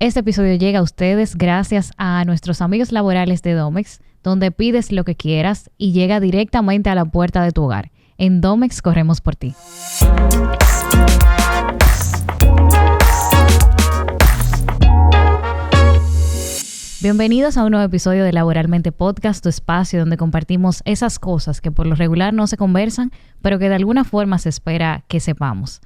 Este episodio llega a ustedes gracias a nuestros amigos laborales de Domex, donde pides lo que quieras y llega directamente a la puerta de tu hogar. En Domex corremos por ti. Bienvenidos a un nuevo episodio de Laboralmente Podcast, tu espacio donde compartimos esas cosas que por lo regular no se conversan, pero que de alguna forma se espera que sepamos.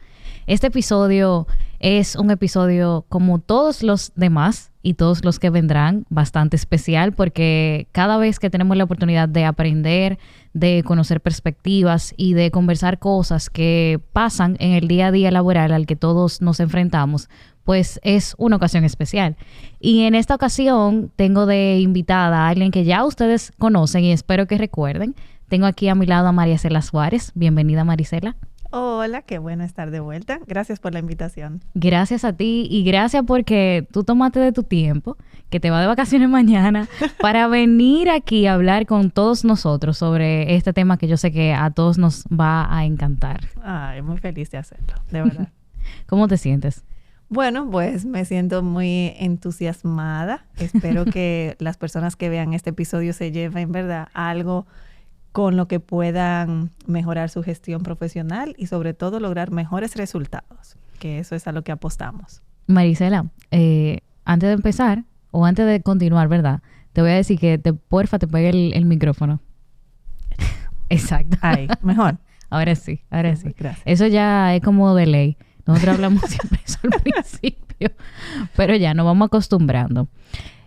Este episodio es un episodio, como todos los demás y todos los que vendrán, bastante especial porque cada vez que tenemos la oportunidad de aprender, de conocer perspectivas y de conversar cosas que pasan en el día a día laboral al que todos nos enfrentamos, pues es una ocasión especial. Y en esta ocasión tengo de invitada a alguien que ya ustedes conocen y espero que recuerden. Tengo aquí a mi lado a Maricela Suárez. Bienvenida, Maricela. Hola, qué bueno estar de vuelta. Gracias por la invitación. Gracias a ti y gracias porque tú tomaste de tu tiempo, que te va de vacaciones mañana, para venir aquí a hablar con todos nosotros sobre este tema que yo sé que a todos nos va a encantar. Ay, muy feliz de hacerlo, de verdad. ¿Cómo te sientes? Bueno, pues me siento muy entusiasmada. Espero que las personas que vean este episodio se lleven, ¿verdad?, algo con lo que puedan mejorar su gestión profesional y sobre todo lograr mejores resultados, que eso es a lo que apostamos. Maricela, antes de empezar o antes de continuar, ¿verdad?, te voy a decir que porfa te pegue el micrófono. Exacto. Ahí, mejor. Ahora sí. Gracias. Eso ya es como de ley. Nosotros hablamos siempre eso al principio, pero ya nos vamos acostumbrando.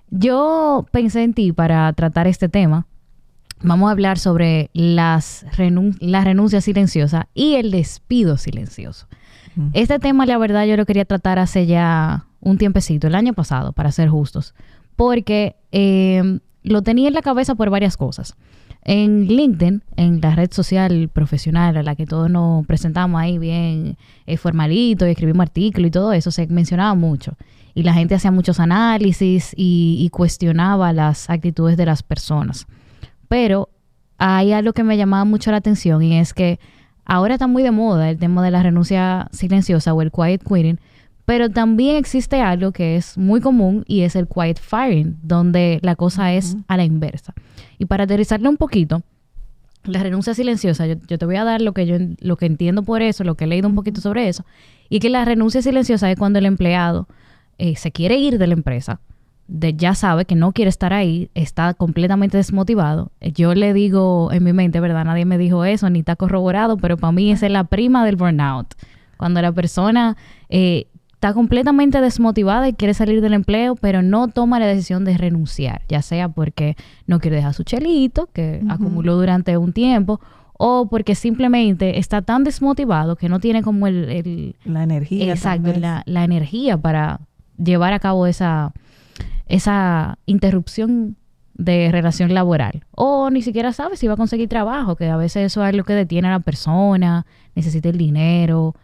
Yo pensé en ti para tratar este tema. Vamos a hablar sobre la renuncia silenciosa y el despido silencioso. Uh-huh. Este tema, la verdad, yo lo quería tratar hace ya un tiempecito, el año pasado, para ser justos, porque lo tenía en la cabeza por varias cosas. En LinkedIn, en la red social profesional a la que todos nos presentamos ahí bien formalito y escribimos artículos y todo eso, se mencionaba mucho. Y la gente hacía muchos análisis y cuestionaba las actitudes de las personas. Pero hay algo que me llamaba mucho la atención y es que ahora está muy de moda el tema de la renuncia silenciosa o el quiet quitting, pero también existe algo que es muy común y es el quiet firing, donde la cosa es a la inversa. Y para aterrizarle un poquito, la renuncia silenciosa, yo te voy a dar lo que entiendo por eso, lo que he leído un poquito sobre eso, y que la renuncia silenciosa es cuando el empleado se quiere ir de la empresa, ya sabe que no quiere estar ahí, está completamente desmotivado. Yo le digo en mi mente, ¿verdad? Nadie me dijo eso, ni está corroborado, pero para mí esa es la prima del burnout. Cuando la persona está completamente desmotivada y quiere salir del empleo, pero no toma la decisión de renunciar, ya sea porque no quiere dejar su chelito, que acumuló durante un tiempo, o porque simplemente está tan desmotivado que no tiene como la energía. Exacto, la energía para llevar a cabo esa interrupción de relación laboral. O ni siquiera sabe si va a conseguir trabajo, que a veces eso es lo que detiene a la persona, necesita el dinero.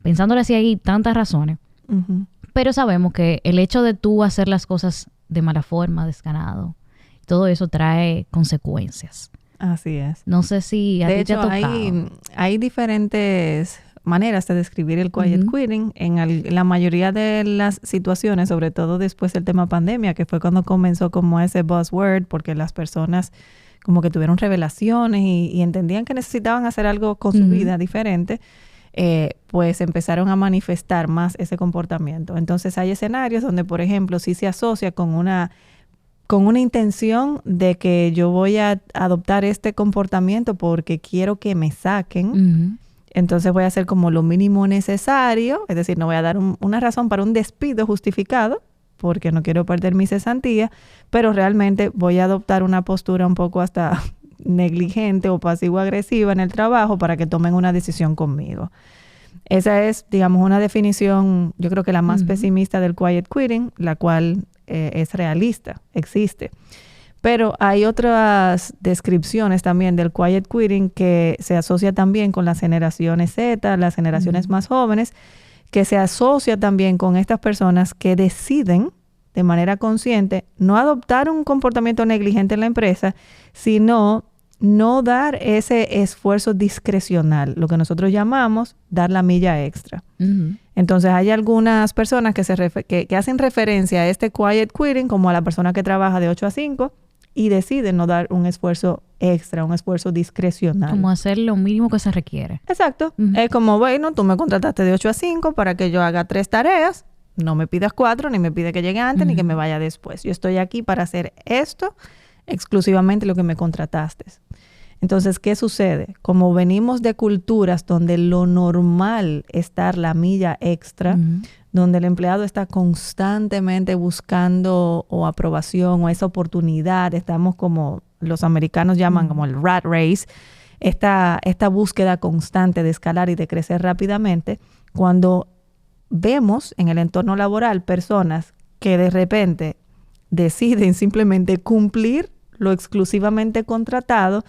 Pensándole así, hay tantas razones. Uh-huh. Pero sabemos que el hecho de tú hacer las cosas de mala forma, desganado, todo eso trae consecuencias. Así es. No sé si a ti te ha tocado. Hay diferentes maneras de describir el quiet quitting. En la mayoría de las situaciones, sobre todo después del tema pandemia, que fue cuando comenzó como ese buzzword, porque las personas como que tuvieron revelaciones y entendían que necesitaban hacer algo con su vida diferente, pues empezaron a manifestar más ese comportamiento. Entonces hay escenarios donde, por ejemplo, sí se asocia con una intención de que yo voy a adoptar este comportamiento porque quiero que me saquen. Entonces voy a hacer como lo mínimo necesario, es decir, no voy a dar una razón para un despido justificado porque no quiero perder mi cesantía, pero realmente voy a adoptar una postura un poco hasta negligente o pasivo-agresiva en el trabajo para que tomen una decisión conmigo. Esa es, digamos, una definición, yo creo que la más pesimista del quiet quitting, la cual es realista, existe. Pero hay otras descripciones también del quiet quitting que se asocia también con las generaciones Z, las generaciones más jóvenes, que se asocia también con estas personas que deciden de manera consciente no adoptar un comportamiento negligente en la empresa, sino no dar ese esfuerzo discrecional, lo que nosotros llamamos dar la milla extra. Entonces hay algunas personas que hacen referencia a este quiet quitting como a la persona que trabaja de 8 a 5 y deciden no dar un esfuerzo extra, un esfuerzo discrecional. Como hacer lo mínimo que se requiere. Exacto. Es como, bueno, tú me contrataste de 8 a 5 para que yo haga 3 tareas. No me pidas 4, ni me pide que llegue antes, ni que me vaya después. Yo estoy aquí para hacer esto, exclusivamente lo que me contrataste. Entonces, ¿qué sucede? Como venimos de culturas donde lo normal es dar la milla extra, donde el empleado está constantemente buscando o aprobación o esa oportunidad, estamos como los americanos llaman como el rat race, esta búsqueda constante de escalar y de crecer rápidamente, cuando vemos en el entorno laboral personas que de repente deciden simplemente cumplir lo exclusivamente contratado,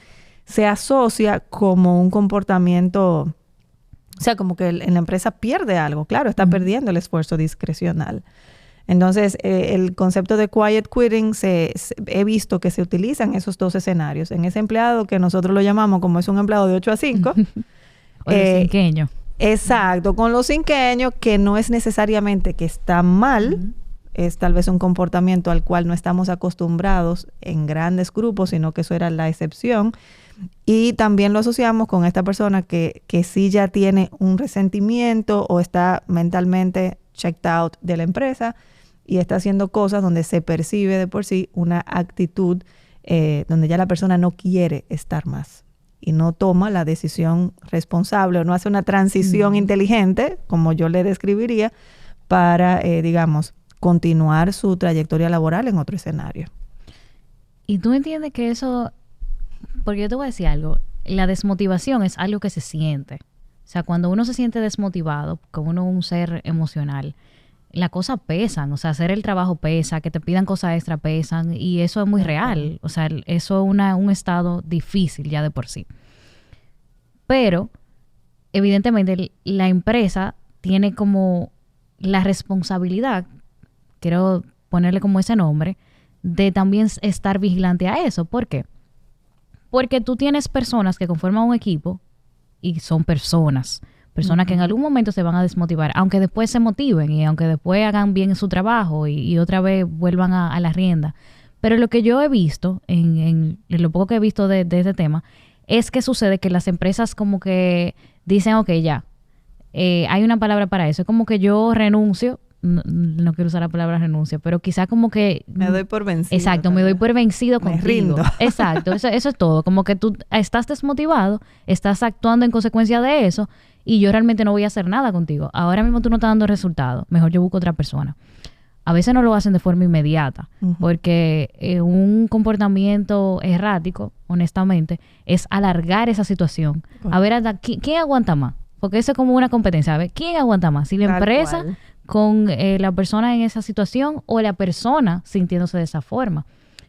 se asocia como un comportamiento, o sea, como que en la empresa pierde algo. Claro, está perdiendo el esfuerzo discrecional. Entonces, el concepto de quiet quitting he visto que se utiliza en esos dos escenarios. En ese empleado que nosotros lo llamamos como es un empleado de 8 a 5. O el cinqueño. Exacto, con los cinqueños, que no es necesariamente que está mal, es tal vez un comportamiento al cual no estamos acostumbrados en grandes grupos, sino que eso era la excepción. Y también lo asociamos con esta persona que sí ya tiene un resentimiento o está mentalmente checked out de la empresa y está haciendo cosas donde se percibe de por sí una actitud donde ya la persona no quiere estar más y no toma la decisión responsable o no hace una transición inteligente, como yo le describiría, para, digamos, continuar su trayectoria laboral en otro escenario. Y tú entiendes que eso, porque yo te voy a decir algo, la desmotivación es algo que se siente. O sea, cuando uno se siente desmotivado, como uno es un ser emocional, las cosas pesan. O sea, hacer el trabajo pesa, que te pidan cosas extra pesan, y eso es muy real. O sea, eso es un estado difícil ya de por sí. Pero, evidentemente, la empresa tiene como la responsabilidad, quiero ponerle como ese nombre, de también estar vigilante a eso. ¿Por qué? Porque tú tienes personas que conforman un equipo y son personas que en algún momento se van a desmotivar, aunque después se motiven y aunque después hagan bien su trabajo y otra vez vuelvan a la rienda. Pero lo que yo he visto, en lo poco que he visto de este tema, es que sucede que las empresas como que dicen, ok, ya, hay una palabra para eso. Es como que yo renuncio, no quiero usar la palabra renuncia, pero quizá como que... Me doy por vencido. Exacto, me doy por vencido contigo. Me rindo. Exacto, eso es todo. Como que tú estás desmotivado, estás actuando en consecuencia de eso y yo realmente no voy a hacer nada contigo. Ahora mismo tú no estás dando resultados. Mejor yo busco otra persona. A veces no lo hacen de forma inmediata, porque un comportamiento errático, honestamente, es alargar esa situación. A ver, ¿quién aguanta más? Porque eso es como una competencia. A ver, ¿quién aguanta más? Si la empresa con la persona en esa situación o la persona sintiéndose de esa forma.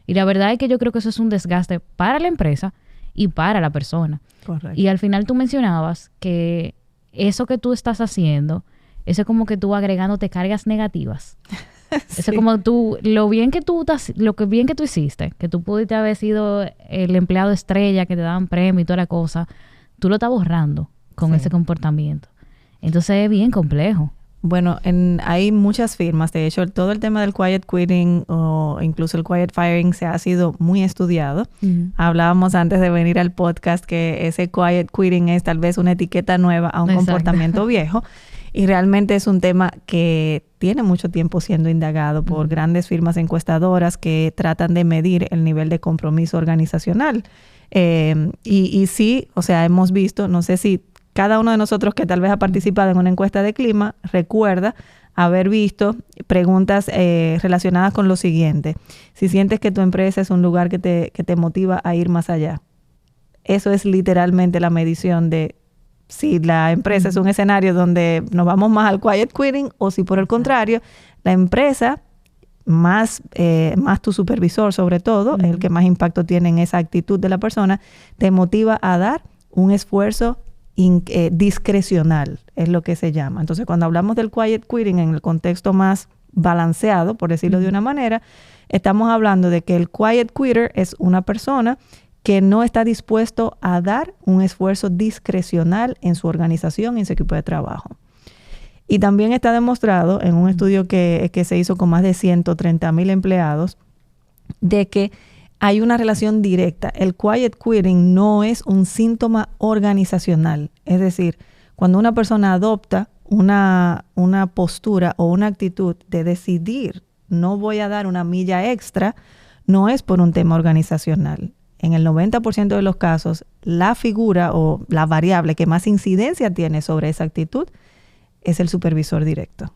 Y la verdad es que yo creo que eso es un desgaste para la empresa y para la persona. Correcto. Y al final tú mencionabas que eso que tú estás haciendo, eso es como que tú agregándote cargas negativas. Sí. Eso es como lo bien que tú hiciste, que tú pudiste haber sido el empleado estrella que te daban premio y toda la cosa, tú lo estás borrando con ese comportamiento. Entonces es bien complejo. Bueno, hay muchas firmas. De hecho, todo el tema del quiet quitting o incluso el quiet firing se ha sido muy estudiado. Hablábamos antes de venir al podcast que ese quiet quitting es tal vez una etiqueta nueva a un comportamiento viejo. Y realmente es un tema que tiene mucho tiempo siendo indagado por grandes firmas encuestadoras que tratan de medir el nivel de compromiso organizacional. Y sí, o sea, hemos visto, no sé si cada uno de nosotros que tal vez ha participado en una encuesta de clima recuerda haber visto preguntas relacionadas con lo siguiente. Si sientes que tu empresa es un lugar que te motiva a ir más allá. Eso es literalmente la medición de si la empresa es un escenario donde nos vamos más al quiet quitting o si por el contrario, la empresa, más tu supervisor sobre todo, el que más impacto tiene en esa actitud de la persona, te motiva a dar un esfuerzo discrecional, es lo que se llama. Entonces, cuando hablamos del quiet quitting en el contexto más balanceado, por decirlo de una manera, estamos hablando de que el quiet quitter es una persona que no está dispuesto a dar un esfuerzo discrecional en su organización y en su equipo de trabajo. Y también está demostrado en un estudio que se hizo con más de 130,000 empleados de que hay una relación directa. El quiet quitting no es un síntoma organizacional. Es decir, cuando una persona adopta una postura o una actitud de decidir no voy a dar una milla extra, no es por un tema organizacional. En el 90% de los casos, la figura o la variable que más incidencia tiene sobre esa actitud es el supervisor directo.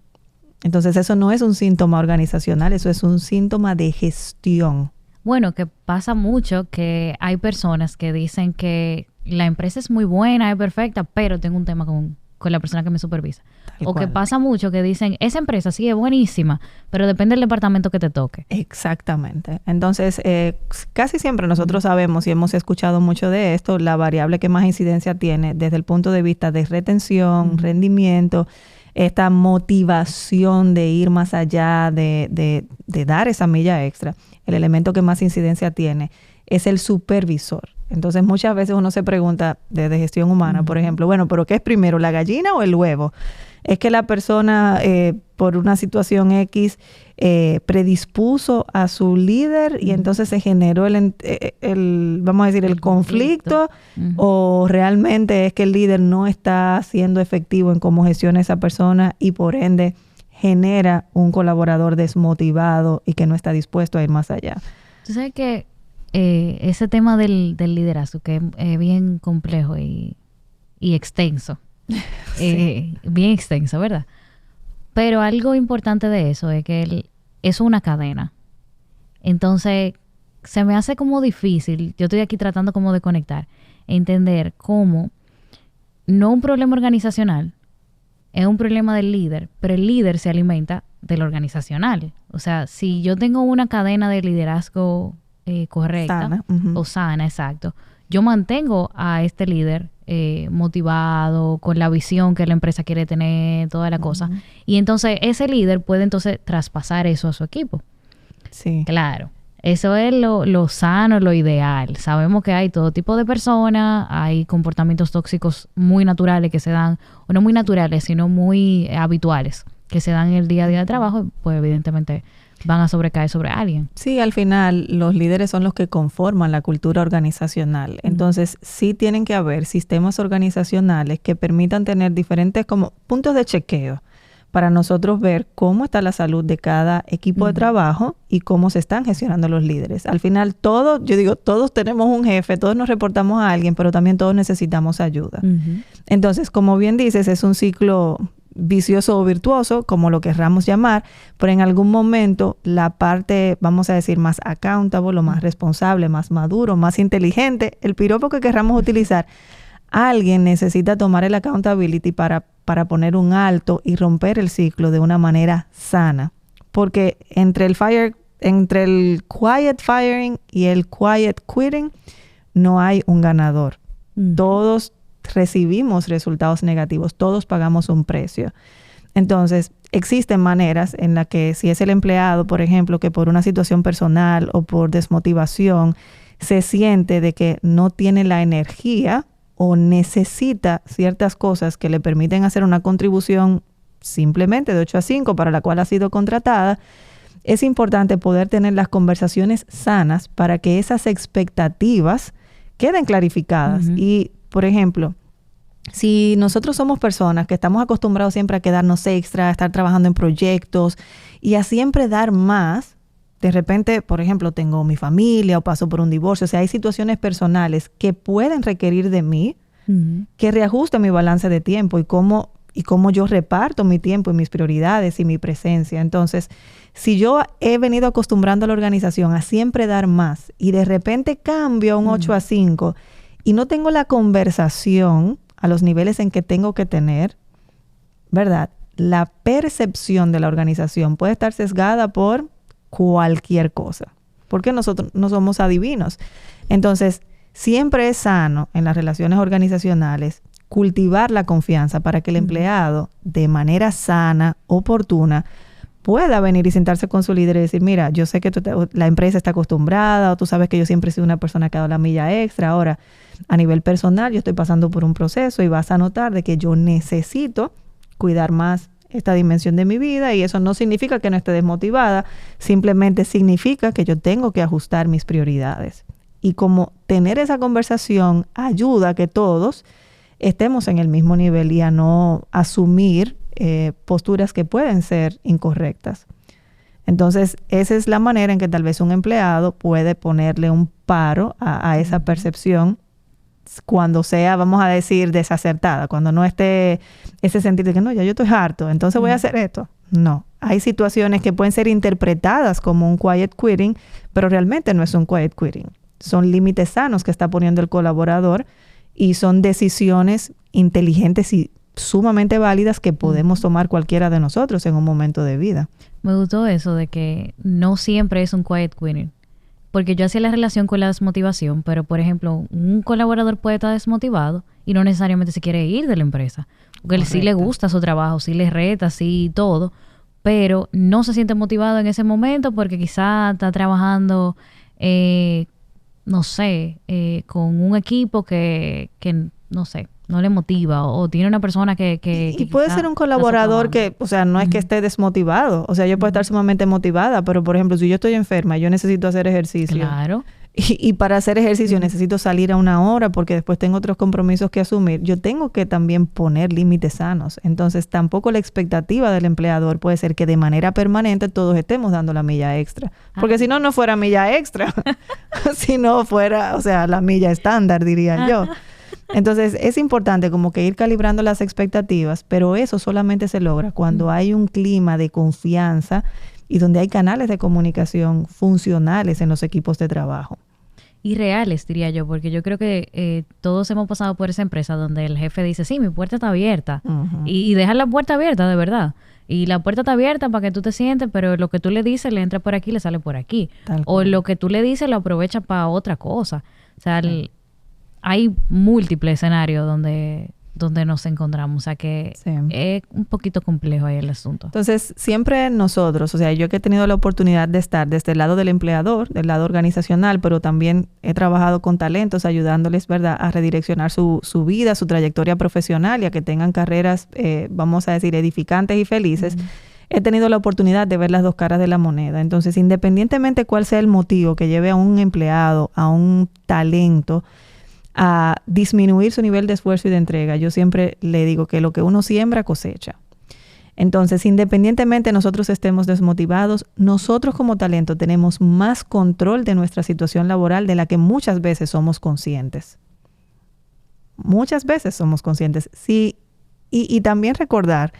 Entonces, eso no es un síntoma organizacional, eso es un síntoma de gestión. Bueno, que pasa mucho que hay personas que dicen que la empresa es muy buena, es perfecta, pero tengo un tema con la persona que me supervisa. O que pasa mucho que dicen, esa empresa sí es buenísima, pero depende del departamento que te toque. Exactamente. Entonces, casi siempre nosotros sabemos y hemos escuchado mucho de esto, la variable que más incidencia tiene desde el punto de vista de retención, rendimiento, esta motivación de ir más allá, de dar esa milla extra. El elemento que más incidencia tiene es el supervisor. Entonces, muchas veces uno se pregunta desde gestión humana, por ejemplo, bueno, ¿pero qué es primero, la gallina o el huevo? Es que la persona, por una situación X, predispuso a su líder y entonces se generó vamos a decir, el conflicto, o realmente es que el líder no está siendo efectivo en cómo gestiona esa persona y por ende genera un colaborador desmotivado y que no está dispuesto a ir más allá. Tú sabes que ese tema del liderazgo, que es bien complejo y extenso, sí. Bien extenso, ¿verdad? Pero algo importante de eso es que es una cadena. Entonces, se me hace como difícil, yo estoy aquí tratando como de conectar, entender cómo no un problema organizacional, es un problema del líder, pero el líder se alimenta del organizacional. O sea, si yo tengo una cadena de liderazgo correcta sana, o sana, exacto, yo mantengo a este líder motivado, con la visión que la empresa quiere tener, toda la cosa. Y entonces ese líder puede entonces traspasar eso a su equipo. Sí. Claro. Eso es lo sano, lo ideal. Sabemos que hay todo tipo de personas, hay comportamientos tóxicos muy naturales que se dan, o no muy naturales, sino muy habituales, que se dan en el día a día de trabajo, pues evidentemente van a sobrecaer sobre alguien. Sí, al final los líderes son los que conforman la cultura organizacional. Entonces, sí tienen que haber sistemas organizacionales que permitan tener diferentes como puntos de chequeo para nosotros ver cómo está la salud de cada equipo de trabajo y cómo se están gestionando los líderes. Al final, todos tenemos un jefe, todos nos reportamos a alguien, pero también todos necesitamos ayuda. Entonces, como bien dices, es un ciclo vicioso o virtuoso, como lo querramos llamar, pero en algún momento la parte, vamos a decir, más accountable, o más responsable, más maduro, más inteligente, el piropo que querramos utilizar, alguien necesita tomar el accountability para poner un alto y romper el ciclo de una manera sana. Porque entre el quiet firing y el quiet quitting no hay un ganador. Todos recibimos resultados negativos, todos pagamos un precio. Entonces, existen maneras en las que si es el empleado, por ejemplo, que por una situación personal o por desmotivación se siente de que no tiene la energía o necesita ciertas cosas que le permiten hacer una contribución simplemente de 8 a 5 para la cual ha sido contratada, es importante poder tener las conversaciones sanas para que esas expectativas queden clarificadas. Y, por ejemplo, si nosotros somos personas que estamos acostumbrados siempre a quedarnos extra, a estar trabajando en proyectos y a siempre dar más, de repente, por ejemplo, tengo mi familia o paso por un divorcio, o sea, hay situaciones personales que pueden requerir de mí que reajuste mi balance de tiempo y cómo yo reparto mi tiempo y mis prioridades y mi presencia. Entonces, si yo he venido acostumbrando a la organización a siempre dar más y de repente cambio a un 8 a 5 y no tengo la conversación a los niveles en que tengo que tener, ¿verdad? La percepción de la organización puede estar sesgada por cualquier cosa, porque nosotros no somos adivinos. Entonces, siempre es sano en las relaciones organizacionales cultivar la confianza para que el empleado, de manera sana, oportuna, pueda venir y sentarse con su líder y decir, mira, yo sé que la empresa está acostumbrada, o tú sabes que yo siempre he sido una persona que ha dado la milla extra. Ahora, a nivel personal, yo estoy pasando por un proceso y vas a notar de que yo necesito cuidar más esta dimensión de mi vida y eso no significa que no esté desmotivada, simplemente significa que yo tengo que ajustar mis prioridades. Y como tener esa conversación ayuda a que todos estemos en el mismo nivel y a no asumir posturas que pueden ser incorrectas. Entonces, esa es la manera en que tal vez un empleado puede ponerle un paro a esa percepción cuando sea, vamos a decir, desacertada, cuando no esté ese sentir de que no, ya yo estoy harto, entonces voy a hacer esto. No, hay situaciones que pueden ser interpretadas como un quiet quitting, pero realmente no es un quiet quitting. Son límites sanos que está poniendo el colaborador y son decisiones inteligentes y sumamente válidas que podemos tomar cualquiera de nosotros en un momento de vida. Me gustó eso de que no siempre es un quiet quitting. Porque yo hacía la relación con la desmotivación, pero por ejemplo, un colaborador puede estar desmotivado y no necesariamente se quiere ir de la empresa. Porque él sí le gusta su trabajo, sí le reta, sí todo, pero no se siente motivado en ese momento porque quizá está trabajando, no sé, con un equipo que no sé, no le motiva o tiene una persona que y puede ser un colaborador que, o sea, no es que esté desmotivado. O sea, yo puedo estar sumamente motivada, pero por ejemplo, si yo estoy enferma, yo necesito hacer ejercicio. Claro. Y para hacer ejercicio necesito salir a una hora porque después tengo otros compromisos que asumir. Yo tengo que también poner límites sanos. Entonces, tampoco la expectativa del empleador puede ser que de manera permanente todos estemos dando la milla extra. Porque si no, no fuera milla extra. Si no fuera, o sea, la milla estándar, diría yo. Entonces, es importante como que ir calibrando las expectativas, pero eso solamente se logra cuando hay un clima de confianza y donde hay canales de comunicación funcionales en los equipos de trabajo. Y reales, diría yo, porque yo creo que todos hemos pasado por esa empresa donde el jefe dice, sí, mi puerta está abierta. Y deja la puerta abierta, de verdad. Y la puerta está abierta para que tú te sientes, pero lo que tú le dices le entra por aquí, le sale por aquí. O lo que tú le dices lo aprovecha para otra cosa. O sea, hay múltiples escenarios donde nos encontramos. O sea que es un poquito complejo ahí el asunto. Entonces, siempre nosotros, o sea, yo que he tenido la oportunidad de estar desde el lado del empleador, del lado organizacional, pero también he trabajado con talentos ayudándoles, ¿verdad?, a redireccionar su vida, su trayectoria profesional y a que tengan carreras, vamos a decir, edificantes y felices. He tenido la oportunidad de ver las dos caras de la moneda. Entonces, independientemente cuál sea el motivo que lleve a un empleado, a un talento, a disminuir su nivel de esfuerzo y de entrega, yo siempre le digo que lo que uno siembra cosecha. Entonces, independientemente nosotros estemos desmotivados, nosotros como talento tenemos más control de nuestra situación laboral de la que muchas veces somos conscientes. Muchas veces somos conscientes. Sí, y también recordar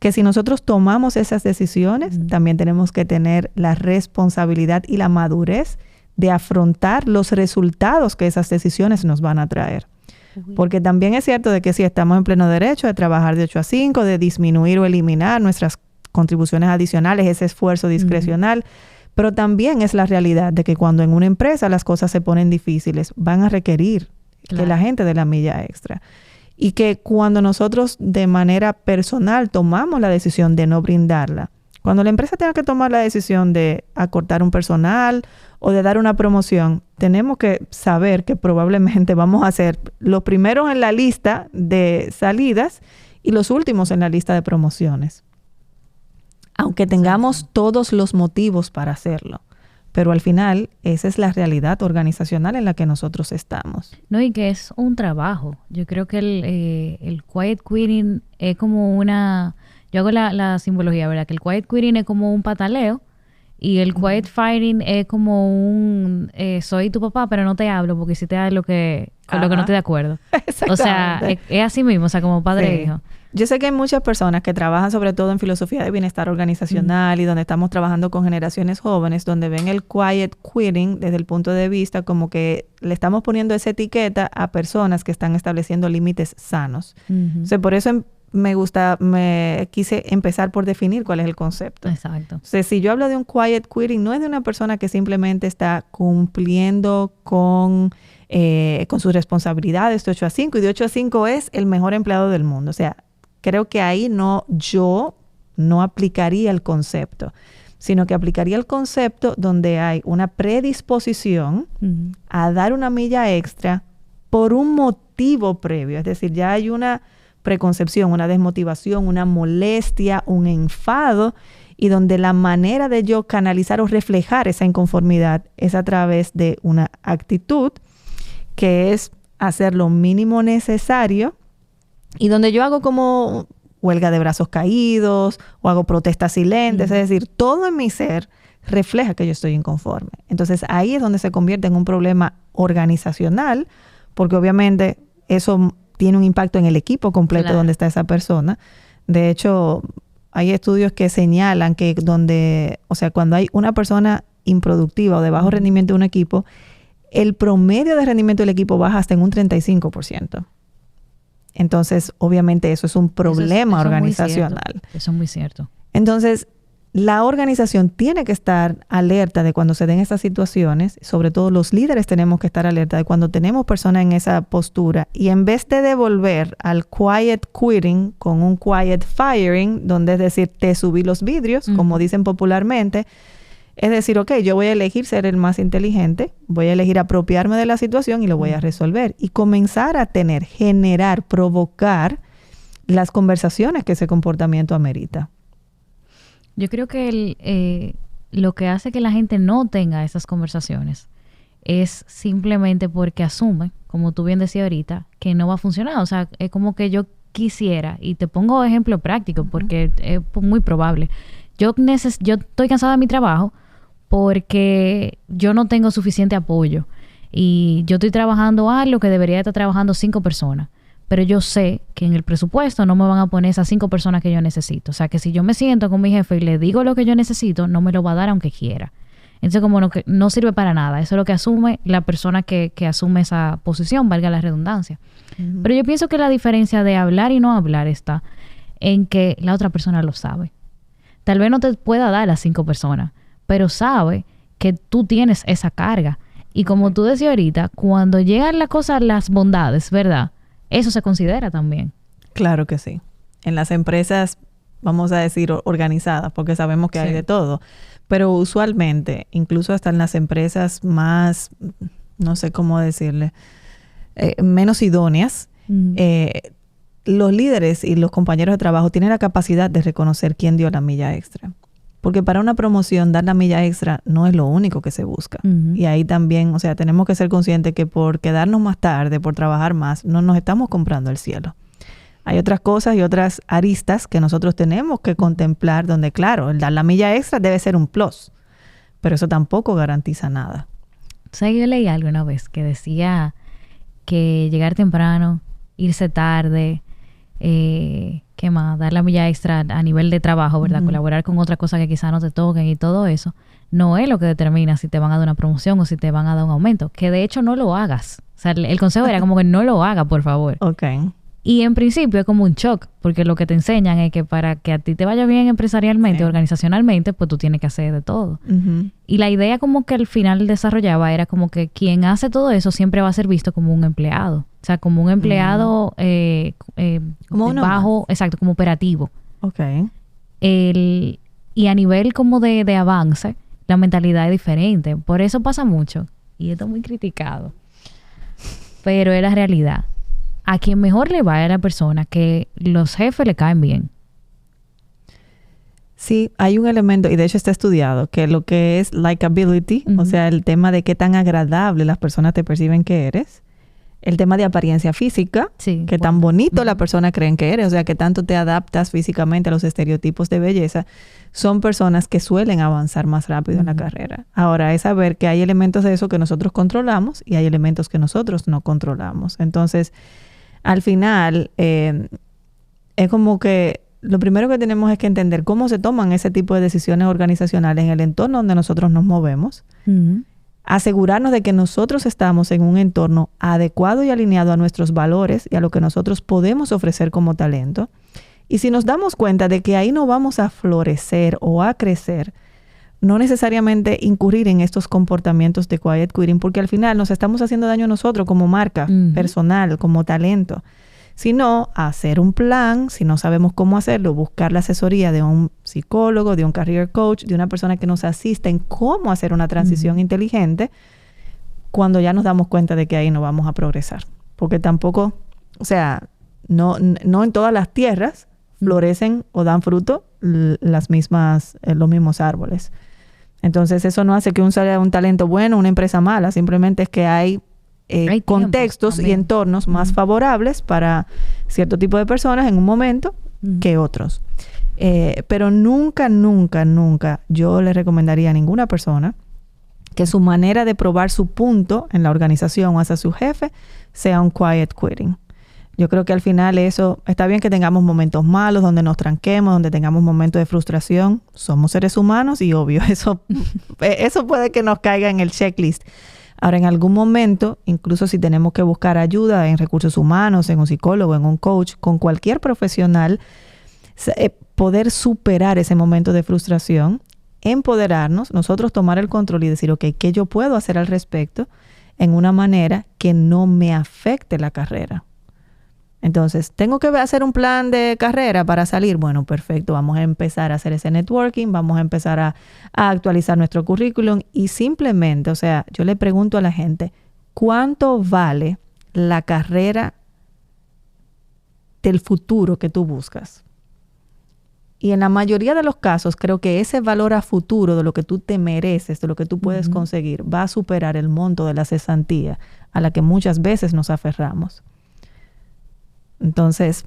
que si nosotros tomamos esas decisiones, también tenemos que tener la responsabilidad y la madurez de afrontar los resultados que esas decisiones nos van a traer. Porque también es cierto de que si estamos en pleno derecho de trabajar de 8 a 5, de disminuir o eliminar nuestras contribuciones adicionales, ese esfuerzo discrecional, pero también es la realidad de que cuando en una empresa las cosas se ponen difíciles, van a requerir que la gente dé la milla extra. Y que cuando nosotros de manera personal tomamos la decisión de no brindarla, cuando la empresa tenga que tomar la decisión de acortar un personal o de dar una promoción, tenemos que saber que probablemente vamos a ser los primeros en la lista de salidas y los últimos en la lista de promociones. Aunque tengamos todos los motivos para hacerlo. Pero al final, esa es la realidad organizacional en la que nosotros estamos. No, y que es un trabajo. Yo creo que el quiet quitting es como una... Yo hago la simbología, ¿verdad? Que el quiet quitting es como un pataleo y el quiet fighting es como un soy tu papá, pero no te hablo porque si te hablo con lo que no estoy de acuerdo. O sea, es así mismo, o sea, como padre e hijo. Yo sé que hay muchas personas que trabajan sobre todo en filosofía de bienestar organizacional y donde estamos trabajando con generaciones jóvenes, donde ven el quiet quitting desde el punto de vista como que le estamos poniendo esa etiqueta a personas que están estableciendo límites sanos. O sea, por eso me quise empezar por definir cuál es el concepto. Exacto. O sea, si yo hablo de un quiet quitting, no es de una persona que simplemente está cumpliendo con sus responsabilidades de 8 a 5 y de 8 a 5 es el mejor empleado del mundo. O sea, creo que ahí yo no aplicaría el concepto, sino que aplicaría el concepto donde hay una predisposición a dar una milla extra por un motivo previo. Es decir, ya hay una preconcepción, una desmotivación, una molestia, un enfado, y donde la manera de yo canalizar o reflejar esa inconformidad es a través de una actitud que es hacer lo mínimo necesario, y donde yo hago como huelga de brazos caídos o hago protestas silentes, es decir, todo en mi ser refleja que yo estoy inconforme. Entonces ahí es donde se convierte en un problema organizacional, porque obviamente eso tiene un impacto en el equipo completo donde está esa persona. De hecho, hay estudios que señalan que cuando hay una persona improductiva o de bajo rendimiento de un equipo, el promedio de rendimiento del equipo baja hasta en un 35%. Entonces, obviamente, eso es un problema organizacional. Eso es muy cierto. Entonces, la organización tiene que estar alerta de cuando se den estas situaciones. Sobre todo los líderes tenemos que estar alerta de cuando tenemos personas en esa postura. Y en vez de devolver al quiet quitting con un quiet firing, donde es decir, te subí los vidrios, como dicen popularmente, es decir, ok, yo voy a elegir ser el más inteligente, voy a elegir apropiarme de la situación y lo voy a resolver. Y comenzar a generar, provocar las conversaciones que ese comportamiento amerita. Yo creo que lo que hace que la gente no tenga esas conversaciones es simplemente porque asume, como tú bien decías ahorita, que no va a funcionar. O sea, es como que yo quisiera, y te pongo ejemplo práctico porque es muy probable. Yo estoy cansada de mi trabajo porque yo no tengo suficiente apoyo y yo estoy trabajando algo que debería estar trabajando 5 personas. Pero yo sé que en el presupuesto no me van a poner esas 5 personas que yo necesito. O sea, que si yo me siento con mi jefe y le digo lo que yo necesito, no me lo va a dar aunque quiera. Entonces, como no sirve para nada. Eso es lo que asume la persona que asume esa posición, valga la redundancia. Pero yo pienso que la diferencia de hablar y no hablar está en que la otra persona lo sabe. Tal vez no te pueda dar las 5 personas, pero sabe que tú tienes esa carga. Y como tú decías ahorita, cuando llegan las cosas, las bondades, ¿verdad? Eso se considera también. Claro que sí. En las empresas, vamos a decir, organizadas, porque sabemos que hay de todo. Pero usualmente, incluso hasta en las empresas más, no sé cómo decirle, menos idóneas, los líderes y los compañeros de trabajo tienen la capacidad de reconocer quién dio la milla extra. Porque para una promoción, dar la milla extra no es lo único que se busca. Y ahí también, o sea, tenemos que ser conscientes que por quedarnos más tarde, por trabajar más, no nos estamos comprando el cielo. Hay otras cosas y otras aristas que nosotros tenemos que contemplar, donde, claro, el dar la milla extra debe ser un plus, pero eso tampoco garantiza nada. ¿Sabes? Yo leí algo una vez que decía que llegar temprano, irse tarde, ¿qué más? Dar la milla extra a nivel de trabajo, ¿verdad? Colaborar con otra cosa que quizás no te toquen y todo eso, no es lo que determina si te van a dar una promoción o si te van a dar un aumento. Que de hecho no lo hagas. O sea, el consejo era como que no lo hagas, por favor. Ok. Y en principio es como un shock, porque lo que te enseñan es que para que a ti te vaya bien empresarialmente, organizacionalmente, pues tú tienes que hacer de todo. Y la idea como que al final desarrollaba era como que quien hace todo eso siempre va a ser visto como un empleado. O sea, como un empleado como bajo, exacto, como operativo. Ok. Y a nivel como de avance, la mentalidad es diferente. Por eso pasa mucho. Y esto es muy criticado. Pero es la realidad. A quien mejor le va a la persona que los jefes le caen bien. Sí, hay un elemento, y de hecho está estudiado, que lo que es likability, o sea, el tema de qué tan agradable las personas te perciben que eres, el tema de apariencia física, qué tan bonito la persona creen que eres, o sea, qué tanto te adaptas físicamente a los estereotipos de belleza, son personas que suelen avanzar más rápido en la carrera. Ahora, es saber que hay elementos de eso que nosotros controlamos y hay elementos que nosotros no controlamos. Entonces, al final, es como que lo primero que tenemos es que entender cómo se toman ese tipo de decisiones organizacionales en el entorno donde nosotros nos movemos. Asegurarnos de que nosotros estamos en un entorno adecuado y alineado a nuestros valores y a lo que nosotros podemos ofrecer como talento. Y si nos damos cuenta de que ahí no vamos a florecer o a crecer, no necesariamente incurrir en estos comportamientos de quiet quitting, porque al final nos estamos haciendo daño a nosotros como marca personal, como talento, sino hacer un plan, si no sabemos cómo hacerlo, buscar la asesoría de un psicólogo, de un career coach, de una persona que nos asista en cómo hacer una transición inteligente cuando ya nos damos cuenta de que ahí no vamos a progresar. Porque tampoco, o sea, no en todas las tierras florecen o dan fruto los mismos árboles. Entonces, eso no hace que sea un talento bueno o una empresa mala. Simplemente es que hay contextos y entornos más favorables para cierto tipo de personas en un momento que otros. Pero nunca yo le recomendaría a ninguna persona que su manera de probar su punto en la organización o hacia su jefe sea un quiet quitting. Yo creo que al final eso, está bien que tengamos momentos malos, donde nos tranquemos, donde tengamos momentos de frustración. Somos seres humanos y obvio, eso puede que nos caiga en el checklist. Ahora, en algún momento, incluso si tenemos que buscar ayuda en recursos humanos, en un psicólogo, en un coach, con cualquier profesional, poder superar ese momento de frustración, empoderarnos, nosotros tomar el control y decir, ok, ¿qué yo puedo hacer al respecto en una manera que no me afecte la carrera? Entonces, ¿tengo que hacer un plan de carrera para salir? Bueno, perfecto, vamos a empezar a hacer ese networking, vamos a empezar a actualizar nuestro currículum y simplemente, o sea, yo le pregunto a la gente, ¿cuánto vale la carrera del futuro que tú buscas? Y en la mayoría de los casos, creo que ese valor a futuro de lo que tú te mereces, de lo que tú puedes conseguir, va a superar el monto de la cesantía a la que muchas veces nos aferramos. Entonces,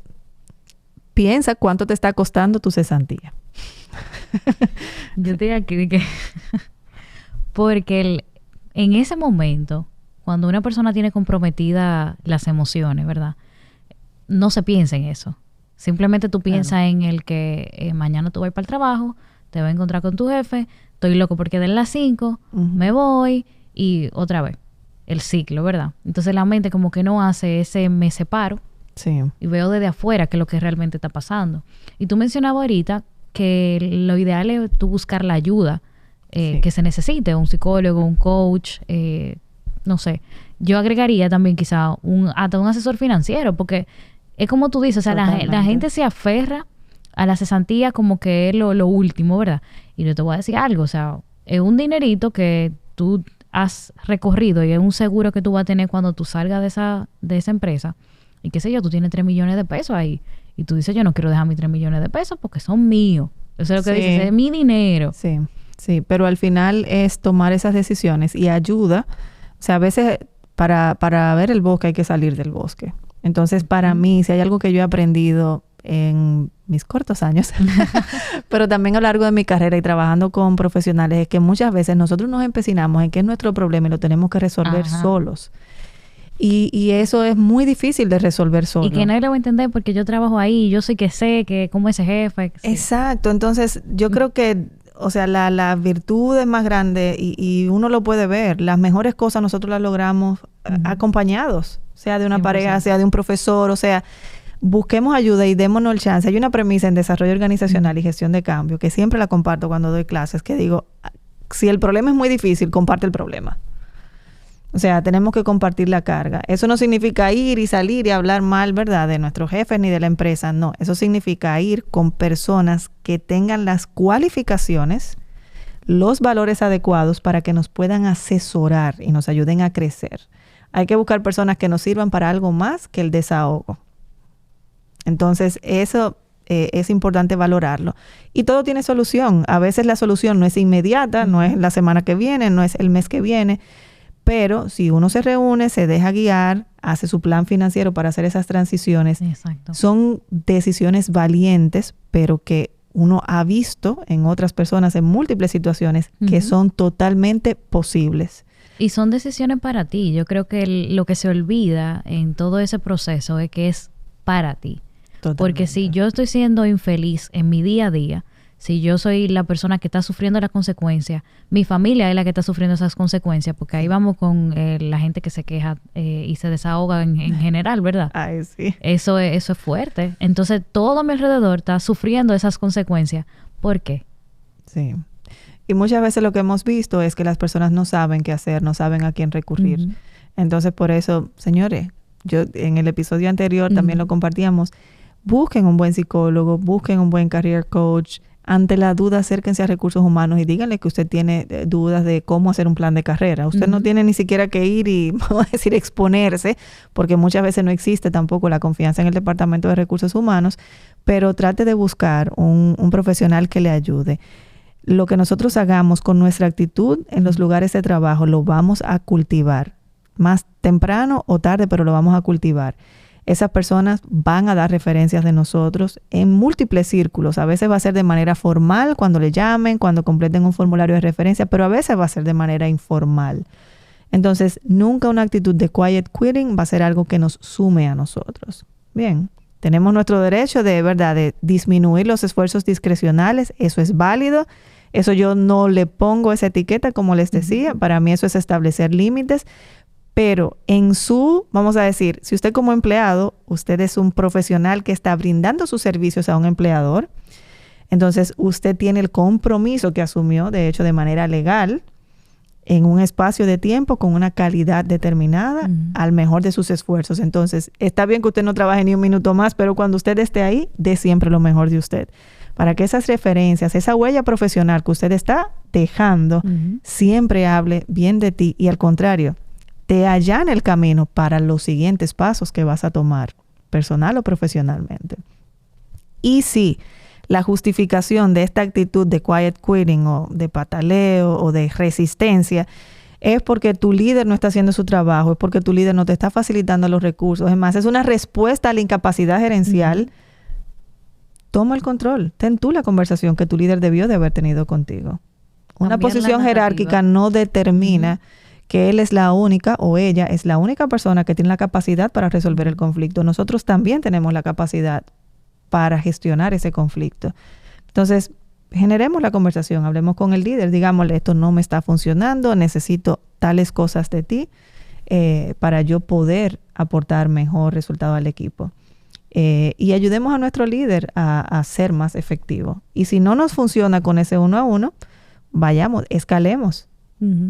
piensa cuánto te está costando tu cesantía. Yo estoy aquí de que porque en ese momento, cuando una persona tiene comprometidas las emociones, ¿verdad? No se piensa en eso. Simplemente tú piensas en el que mañana tú vas para el trabajo, te vas a encontrar con tu jefe, estoy loco porque den las 5, me voy y otra vez. El ciclo, ¿verdad? Entonces la mente como que no hace ese me separo. Sí. Y veo desde afuera qué es lo que realmente está pasando. Y tú mencionabas ahorita que lo ideal es tú buscar la ayuda que se necesite, un psicólogo, un coach, no sé. Yo agregaría también quizá hasta un asesor financiero, porque es como tú dices, o sea, la gente se aferra a la cesantía como que es lo último, ¿verdad? Y yo te voy a decir algo, o sea, es un dinerito que tú has recorrido y es un seguro que tú vas a tener cuando tú salgas de esa empresa. Y qué sé yo, tú tienes 3 millones de pesos ahí. Y tú dices, yo no quiero dejar mis 3 millones de pesos porque son míos. Eso es lo que dices, es mi dinero. Sí, pero al final es tomar esas decisiones y ayuda. O sea, a veces para ver el bosque hay que salir del bosque. Entonces, para mí, si hay algo que yo he aprendido en mis cortos años, pero también a lo largo de mi carrera y trabajando con profesionales, es que muchas veces nosotros nos empecinamos en que es nuestro problema y lo tenemos que resolver solos. Y eso es muy difícil de resolver solo. Y que nadie lo va a entender porque yo trabajo ahí, yo sé que como ese jefe. Sí. Exacto. Entonces, yo creo que, o sea, la virtud es más grande y uno lo puede ver. Las mejores cosas nosotros las logramos acompañados, sea de una 100%. Pareja, sea de un profesor, o sea, busquemos ayuda y démonos el chance. Hay una premisa en desarrollo organizacional y gestión de cambio que siempre la comparto cuando doy clases, que digo, si el problema es muy difícil, comparte el problema. O sea, tenemos que compartir la carga. Eso no significa ir y salir y hablar mal, ¿verdad?, de nuestros jefes ni de la empresa. No, eso significa ir con personas que tengan las cualificaciones, los valores adecuados para que nos puedan asesorar y nos ayuden a crecer. Hay que buscar personas que nos sirvan para algo más que el desahogo. Entonces, eso es importante valorarlo. Y todo tiene solución. A veces la solución no es inmediata, no es la semana que viene, no es el mes que viene. Pero si uno se reúne, se deja guiar, hace su plan financiero para hacer esas transiciones, son decisiones valientes, pero que uno ha visto en otras personas en múltiples situaciones que son totalmente posibles. Y son decisiones para ti. Yo creo que lo que se olvida en todo ese proceso es que es para ti. Totalmente. Porque si yo estoy siendo infeliz en mi día a día, si yo soy la persona que está sufriendo las consecuencias, mi familia es la que está sufriendo esas consecuencias, porque ahí vamos con la gente que se queja y se desahoga en general, ¿verdad? Ay, sí. Eso es fuerte. Entonces, todo a mi alrededor está sufriendo esas consecuencias. ¿Por qué? Sí. Y muchas veces lo que hemos visto es que las personas no saben qué hacer, no saben a quién recurrir. Entonces, por eso, señores, yo en el episodio anterior también lo compartíamos, busquen un buen psicólogo, busquen un buen career coach, ante la duda, acérquense a Recursos Humanos y díganle que usted tiene dudas de cómo hacer un plan de carrera. Usted no tiene ni siquiera que ir y, vamos a decir, exponerse, porque muchas veces no existe tampoco la confianza en el Departamento de Recursos Humanos, pero trate de buscar un profesional que le ayude. Lo que nosotros hagamos con nuestra actitud en los lugares de trabajo lo vamos a cultivar, más temprano o tarde, pero lo vamos a cultivar. Esas personas van a dar referencias de nosotros en múltiples círculos. A veces va a ser de manera formal, cuando le llamen, cuando completen un formulario de referencia, pero a veces va a ser de manera informal. Entonces, nunca una actitud de quiet quitting va a ser algo que nos sume a nosotros. Bien, tenemos nuestro derecho de disminuir los esfuerzos discrecionales. Eso es válido. Eso yo no le pongo esa etiqueta, como les decía. Para mí eso es establecer límites. Pero vamos a decir, si usted como empleado, usted es un profesional que está brindando sus servicios a un empleador, entonces usted tiene el compromiso que asumió, de hecho, de manera legal, en un espacio de tiempo con una calidad determinada al mejor de sus esfuerzos. Entonces, está bien que usted no trabaje ni un minuto más, pero cuando usted esté ahí, dé siempre lo mejor de usted. Para que esas referencias, esa huella profesional que usted está dejando, siempre hable bien de ti y al contrario, te allana el camino para los siguientes pasos que vas a tomar, personal o profesionalmente. Y si la justificación de esta actitud de quiet quitting o de pataleo o de resistencia es porque tu líder no está haciendo su trabajo, es porque tu líder no te está facilitando los recursos, es más, es una respuesta a la incapacidad gerencial, toma el control, ten tú la conversación que tu líder debió de haber tenido contigo. Una posición jerárquica no determina que él es la única o ella es la única persona que tiene la capacidad para resolver el conflicto. Nosotros también tenemos la capacidad para gestionar ese conflicto. Entonces, generemos la conversación, hablemos con el líder, digámosle, esto no me está funcionando, necesito tales cosas de ti para yo poder aportar mejor resultado al equipo. Y ayudemos a nuestro líder a ser más efectivo. Y si no nos funciona con ese 1 a 1, vayamos, escalemos.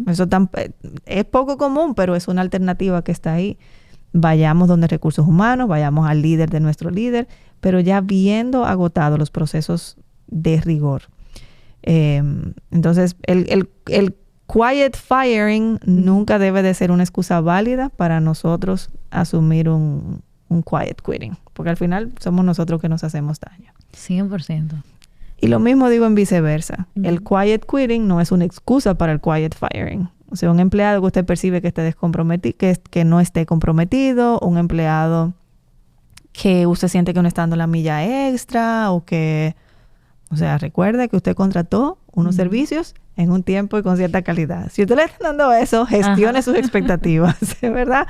Eso es poco común, pero es una alternativa que está ahí. Vayamos donde Recursos Humanos, vayamos al líder de nuestro líder, pero ya viendo agotado los procesos de rigor. Entonces, el quiet firing nunca debe de ser una excusa válida para nosotros asumir un quiet quitting, porque al final somos nosotros que nos hacemos daño. 100%. Y lo mismo digo en viceversa. El quiet quitting no es una excusa para el quiet firing. O sea, un empleado que usted percibe que esté descomprometido, que no esté comprometido, un empleado que usted siente que no está dando la milla extra o que, o sea, recuerde que usted contrató unos servicios en un tiempo y con cierta calidad. Si usted le está dando eso, gestione sus expectativas, ¿verdad?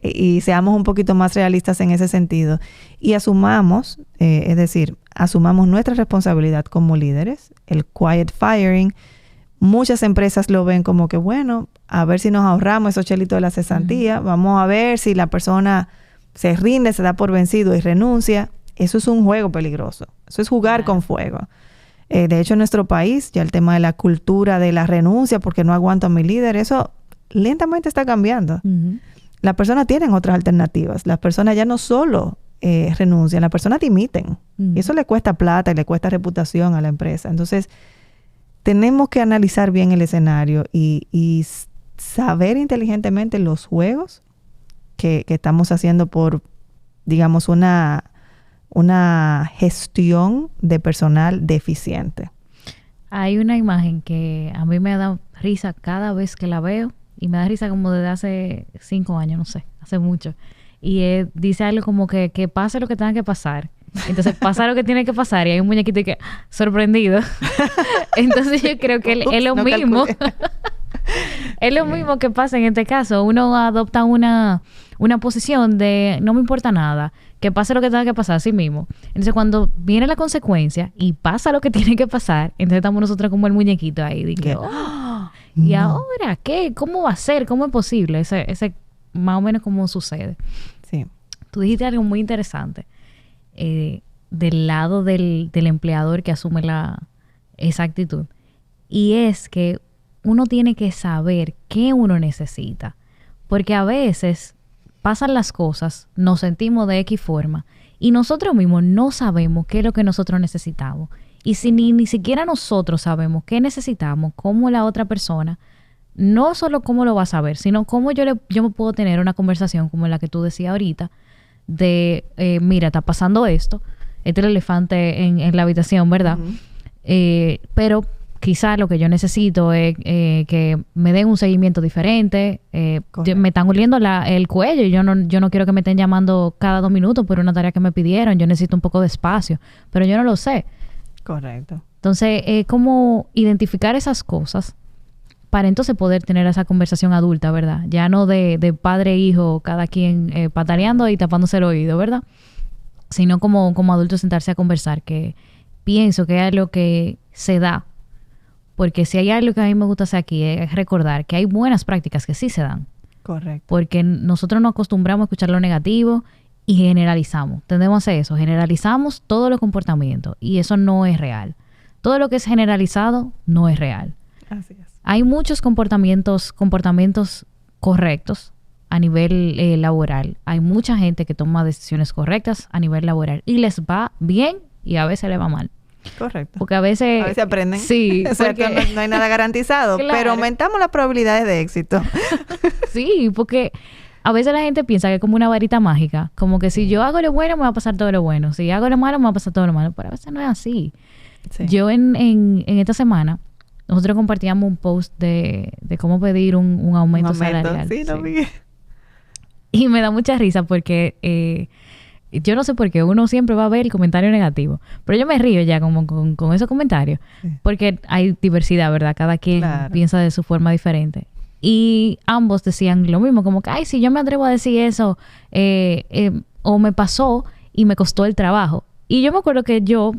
Y seamos un poquito más realistas en ese sentido. Y asumamos, es decir, asumamos nuestra responsabilidad como líderes. El quiet firing, muchas empresas lo ven como que, bueno, a ver si nos ahorramos esos chelitos de la cesantía, vamos a ver si la persona se rinde, se da por vencido y renuncia. Eso es un juego peligroso. Eso es jugar con fuego. De hecho, en nuestro país, ya el tema de la cultura de la renuncia porque no aguanto a mi líder, eso lentamente está cambiando. Las personas tienen otras alternativas. Las personas ya no solo renuncian, las personas dimiten. Y eso le cuesta plata y le cuesta reputación a la empresa. Entonces, tenemos que analizar bien el escenario y saber inteligentemente los juegos que estamos haciendo por, digamos, una gestión de personal deficiente. Hay una imagen que a mí me da risa cada vez que la veo y me da risa como desde hace 5 años, no sé, hace mucho. Y dice algo como que pase lo que tenga que pasar. Entonces pasa lo que tiene que pasar y hay un muñequito que sorprendido. Entonces yo creo que es lo mismo. Es lo mismo que pasa en este caso. Uno adopta una posición de no me importa nada, que pase lo que tenga que pasar, así mismo. Entonces cuando viene la consecuencia y pasa lo que tiene que pasar, entonces estamos nosotros como el muñequito ahí de que, ¿y ahora qué? ¿Cómo va a ser? ¿Cómo es posible? Ese más o menos cómo sucede. Sí. Tú dijiste algo muy interesante del lado del empleador que asume esa actitud, y es que uno tiene que saber qué uno necesita, porque a veces pasan las cosas, nos sentimos de X forma y nosotros mismos no sabemos qué es lo que nosotros necesitamos. Y si ni siquiera nosotros sabemos qué necesitamos, cómo la otra persona, no solo cómo lo va a saber, sino cómo yo me puedo tener una conversación como la que tú decías ahorita, de, mira, está pasando esto, este es el elefante en la habitación, ¿verdad? Pero quizás lo que yo necesito es que me den un seguimiento diferente. Me están oliendo el cuello y yo no quiero que me estén llamando cada 2 minutos por una tarea que me pidieron. Yo necesito un poco de espacio, pero yo no lo sé. Correcto. Entonces, como identificar esas cosas para entonces poder tener esa conversación adulta, ¿verdad? Ya no de padre e hijo, cada quien pataleando y tapándose el oído, ¿verdad? Sino como adultos sentarse a conversar, que pienso que es algo que se da. Porque si hay algo que a mí me gusta hacer aquí es recordar que hay buenas prácticas que sí se dan. Correcto. Porque nosotros nos acostumbramos a escuchar lo negativo y generalizamos. Tendemos a hacer eso. Generalizamos todos los comportamientos y eso no es real. Todo lo que es generalizado no es real. Así es. Hay muchos comportamientos correctos a nivel laboral. Hay mucha gente que toma decisiones correctas a nivel laboral y les va bien y a veces les va mal. Correcto. Porque a veces aprenden. Sí. Porque no hay nada garantizado, claro, pero aumentamos las probabilidades de éxito. Sí, porque a veces la gente piensa que es como una varita mágica. Como que si yo hago lo bueno, me va a pasar todo lo bueno. Si hago lo malo, me va a pasar todo lo malo. Pero a veces no es así. Sí. Yo en esta semana, nosotros compartíamos un post de cómo pedir un aumento salarial. Sí, lo vi. Y me da mucha risa porque yo no sé por qué uno siempre va a ver el comentario negativo. Pero yo me río ya como con esos comentarios. Sí. Porque hay diversidad, ¿verdad? Cada quien piensa de su forma diferente. Y ambos decían lo mismo. Como que, ay, si yo me atrevo a decir eso, o me pasó y me costó el trabajo. Y yo me acuerdo que yo,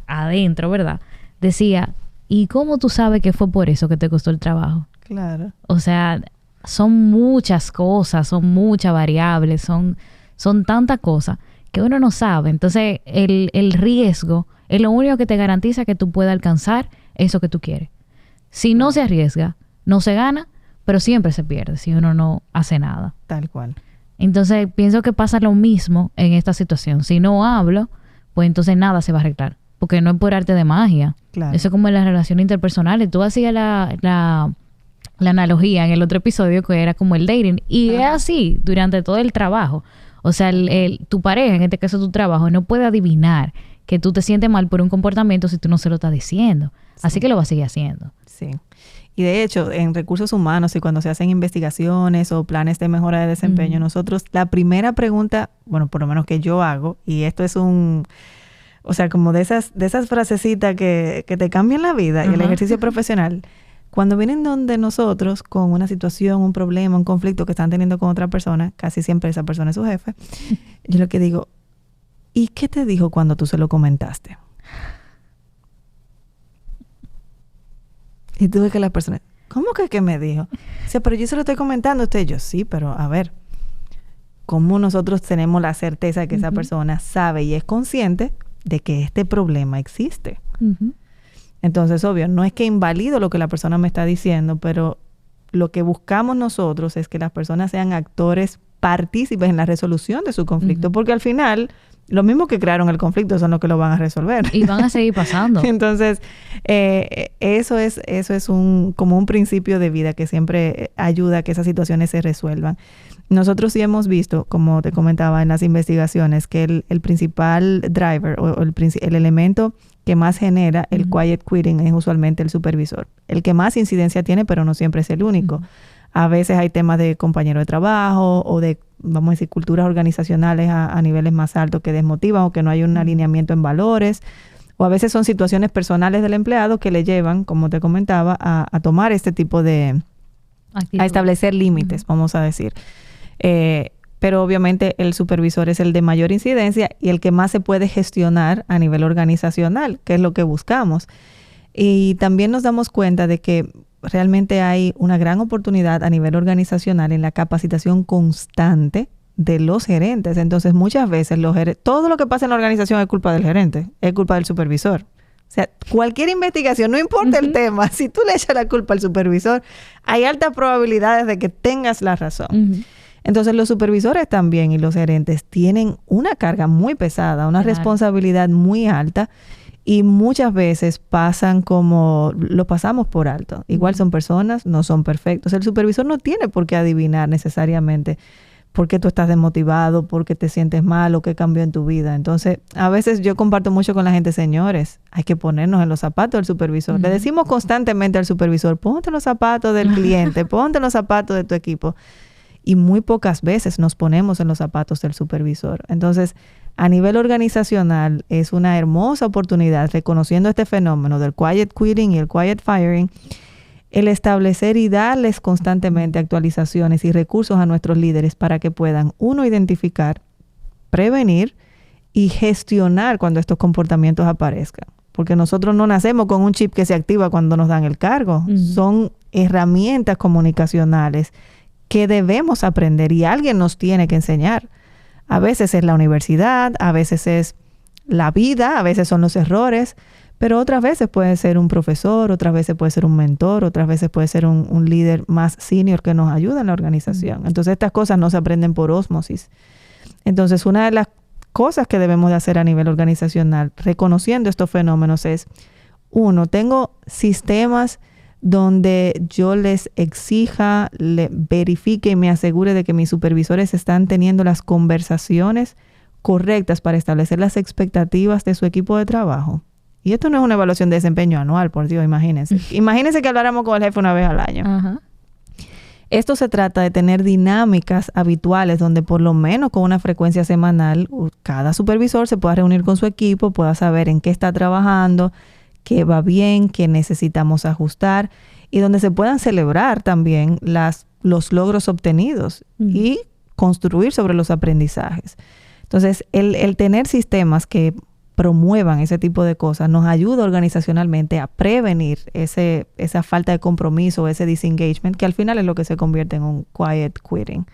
adentro, ¿verdad? Decía, ¿y cómo tú sabes que fue por eso que te costó el trabajo? Claro. O sea, son muchas cosas, son muchas variables, son tantas cosas que uno no sabe. Entonces, el riesgo es lo único que te garantiza que tú puedas alcanzar eso que tú quieres. Si no se arriesga, no se gana, pero siempre se pierde si uno no hace nada. Tal cual. Entonces, pienso que pasa lo mismo en esta situación. Si no hablo, pues entonces nada se va a arreglar. Porque no es por arte de magia. Claro. Eso es como en las relaciones interpersonales. Tú hacías la analogía en el otro episodio que era como el dating. Y es así durante todo el trabajo. O sea, tu pareja, en este caso tu trabajo, no puede adivinar que tú te sientes mal por un comportamiento si tú no se lo estás diciendo. Sí. Así que lo va a seguir haciendo. Sí. Y de hecho, en recursos humanos y cuando se hacen investigaciones o planes de mejora de desempeño, nosotros, la primera pregunta, bueno, por lo menos que yo hago, y esto es o sea, como de esas frasecitas que te cambian la vida y el ejercicio profesional, cuando vienen donde nosotros con una situación, un problema, un conflicto que están teniendo con otra persona, casi siempre esa persona es su jefe, yo lo que digo, ¿y qué te dijo cuando tú se lo comentaste? Y tú ves que la persona, ¿cómo que me dijo? O sea, pero yo se lo estoy comentando a usted. Yo, sí, pero a ver, ¿cómo nosotros tenemos la certeza de que esa persona sabe y es consciente de que este problema existe? Entonces, obvio, no es que invalido lo que la persona me está diciendo, pero lo que buscamos nosotros es que las personas sean actores partícipes en la resolución de su conflicto, porque al final, los mismos que crearon el conflicto son los que lo van a resolver. Y van a seguir pasando. Entonces, eso es como un principio de vida que siempre ayuda a que esas situaciones se resuelvan. Nosotros sí hemos visto, como te comentaba en las investigaciones, que el principal driver o el elemento que más genera el quiet quitting es usualmente el supervisor. El que más incidencia tiene, pero no siempre es el único. A veces hay temas de compañero de trabajo o de, vamos a decir, culturas organizacionales a niveles más altos que desmotivan o que no hay un alineamiento en valores. O a veces son situaciones personales del empleado que le llevan, como te comentaba, a tomar este tipo de actitud, a establecer límites, vamos a decir. Pero obviamente el supervisor es el de mayor incidencia y el que más se puede gestionar a nivel organizacional, que es lo que buscamos. Y también nos damos cuenta de que realmente hay una gran oportunidad a nivel organizacional en la capacitación constante de los gerentes. Entonces, muchas veces todo lo que pasa en la organización es culpa del gerente, es culpa del supervisor. O sea, cualquier investigación, no importa el tema, si tú le echas la culpa al supervisor, hay altas probabilidades de que tengas la razón. Entonces, los supervisores también y los gerentes tienen una carga muy pesada, una responsabilidad muy alta. Y muchas veces lo pasamos por alto. Igual son personas, no son perfectos. El supervisor no tiene por qué adivinar necesariamente por qué tú estás desmotivado, por qué te sientes mal o qué cambió en tu vida. Entonces, a veces yo comparto mucho con la gente, señores, hay que ponernos en los zapatos del supervisor. Le decimos constantemente al supervisor, ponte en los zapatos del cliente, ponte en los zapatos de tu equipo. Y muy pocas veces nos ponemos en los zapatos del supervisor. Entonces, a nivel organizacional, es una hermosa oportunidad, reconociendo este fenómeno del quiet quitting y el quiet firing, el establecer y darles constantemente actualizaciones y recursos a nuestros líderes para que puedan, uno, identificar, prevenir y gestionar cuando estos comportamientos aparezcan. Porque nosotros no nacemos con un chip que se activa cuando nos dan el cargo. Son herramientas comunicacionales que debemos aprender y alguien nos tiene que enseñar. A veces es la universidad, a veces es la vida, a veces son los errores, pero otras veces puede ser un profesor, otras veces puede ser un mentor, otras veces puede ser un líder más senior que nos ayuda en la organización. Entonces estas cosas no se aprenden por ósmosis. Entonces una de las cosas que debemos de hacer a nivel organizacional, reconociendo estos fenómenos, es, uno, tengo sistemas donde yo les exija, verifique y me asegure de que mis supervisores están teniendo las conversaciones correctas para establecer las expectativas de su equipo de trabajo. Y esto no es una evaluación de desempeño anual, por Dios, imagínense. Imagínense que habláramos con el jefe una vez al año. Ajá. Esto se trata de tener dinámicas habituales donde por lo menos con una frecuencia semanal cada supervisor se pueda reunir con su equipo, pueda saber en qué está trabajando, qué va bien, qué necesitamos ajustar y donde se puedan celebrar también los logros obtenidos y construir sobre los aprendizajes. Entonces, el tener sistemas que promuevan ese tipo de cosas nos ayuda organizacionalmente a prevenir esa falta de compromiso, ese disengagement, que al final es lo que se convierte en un quiet quitting.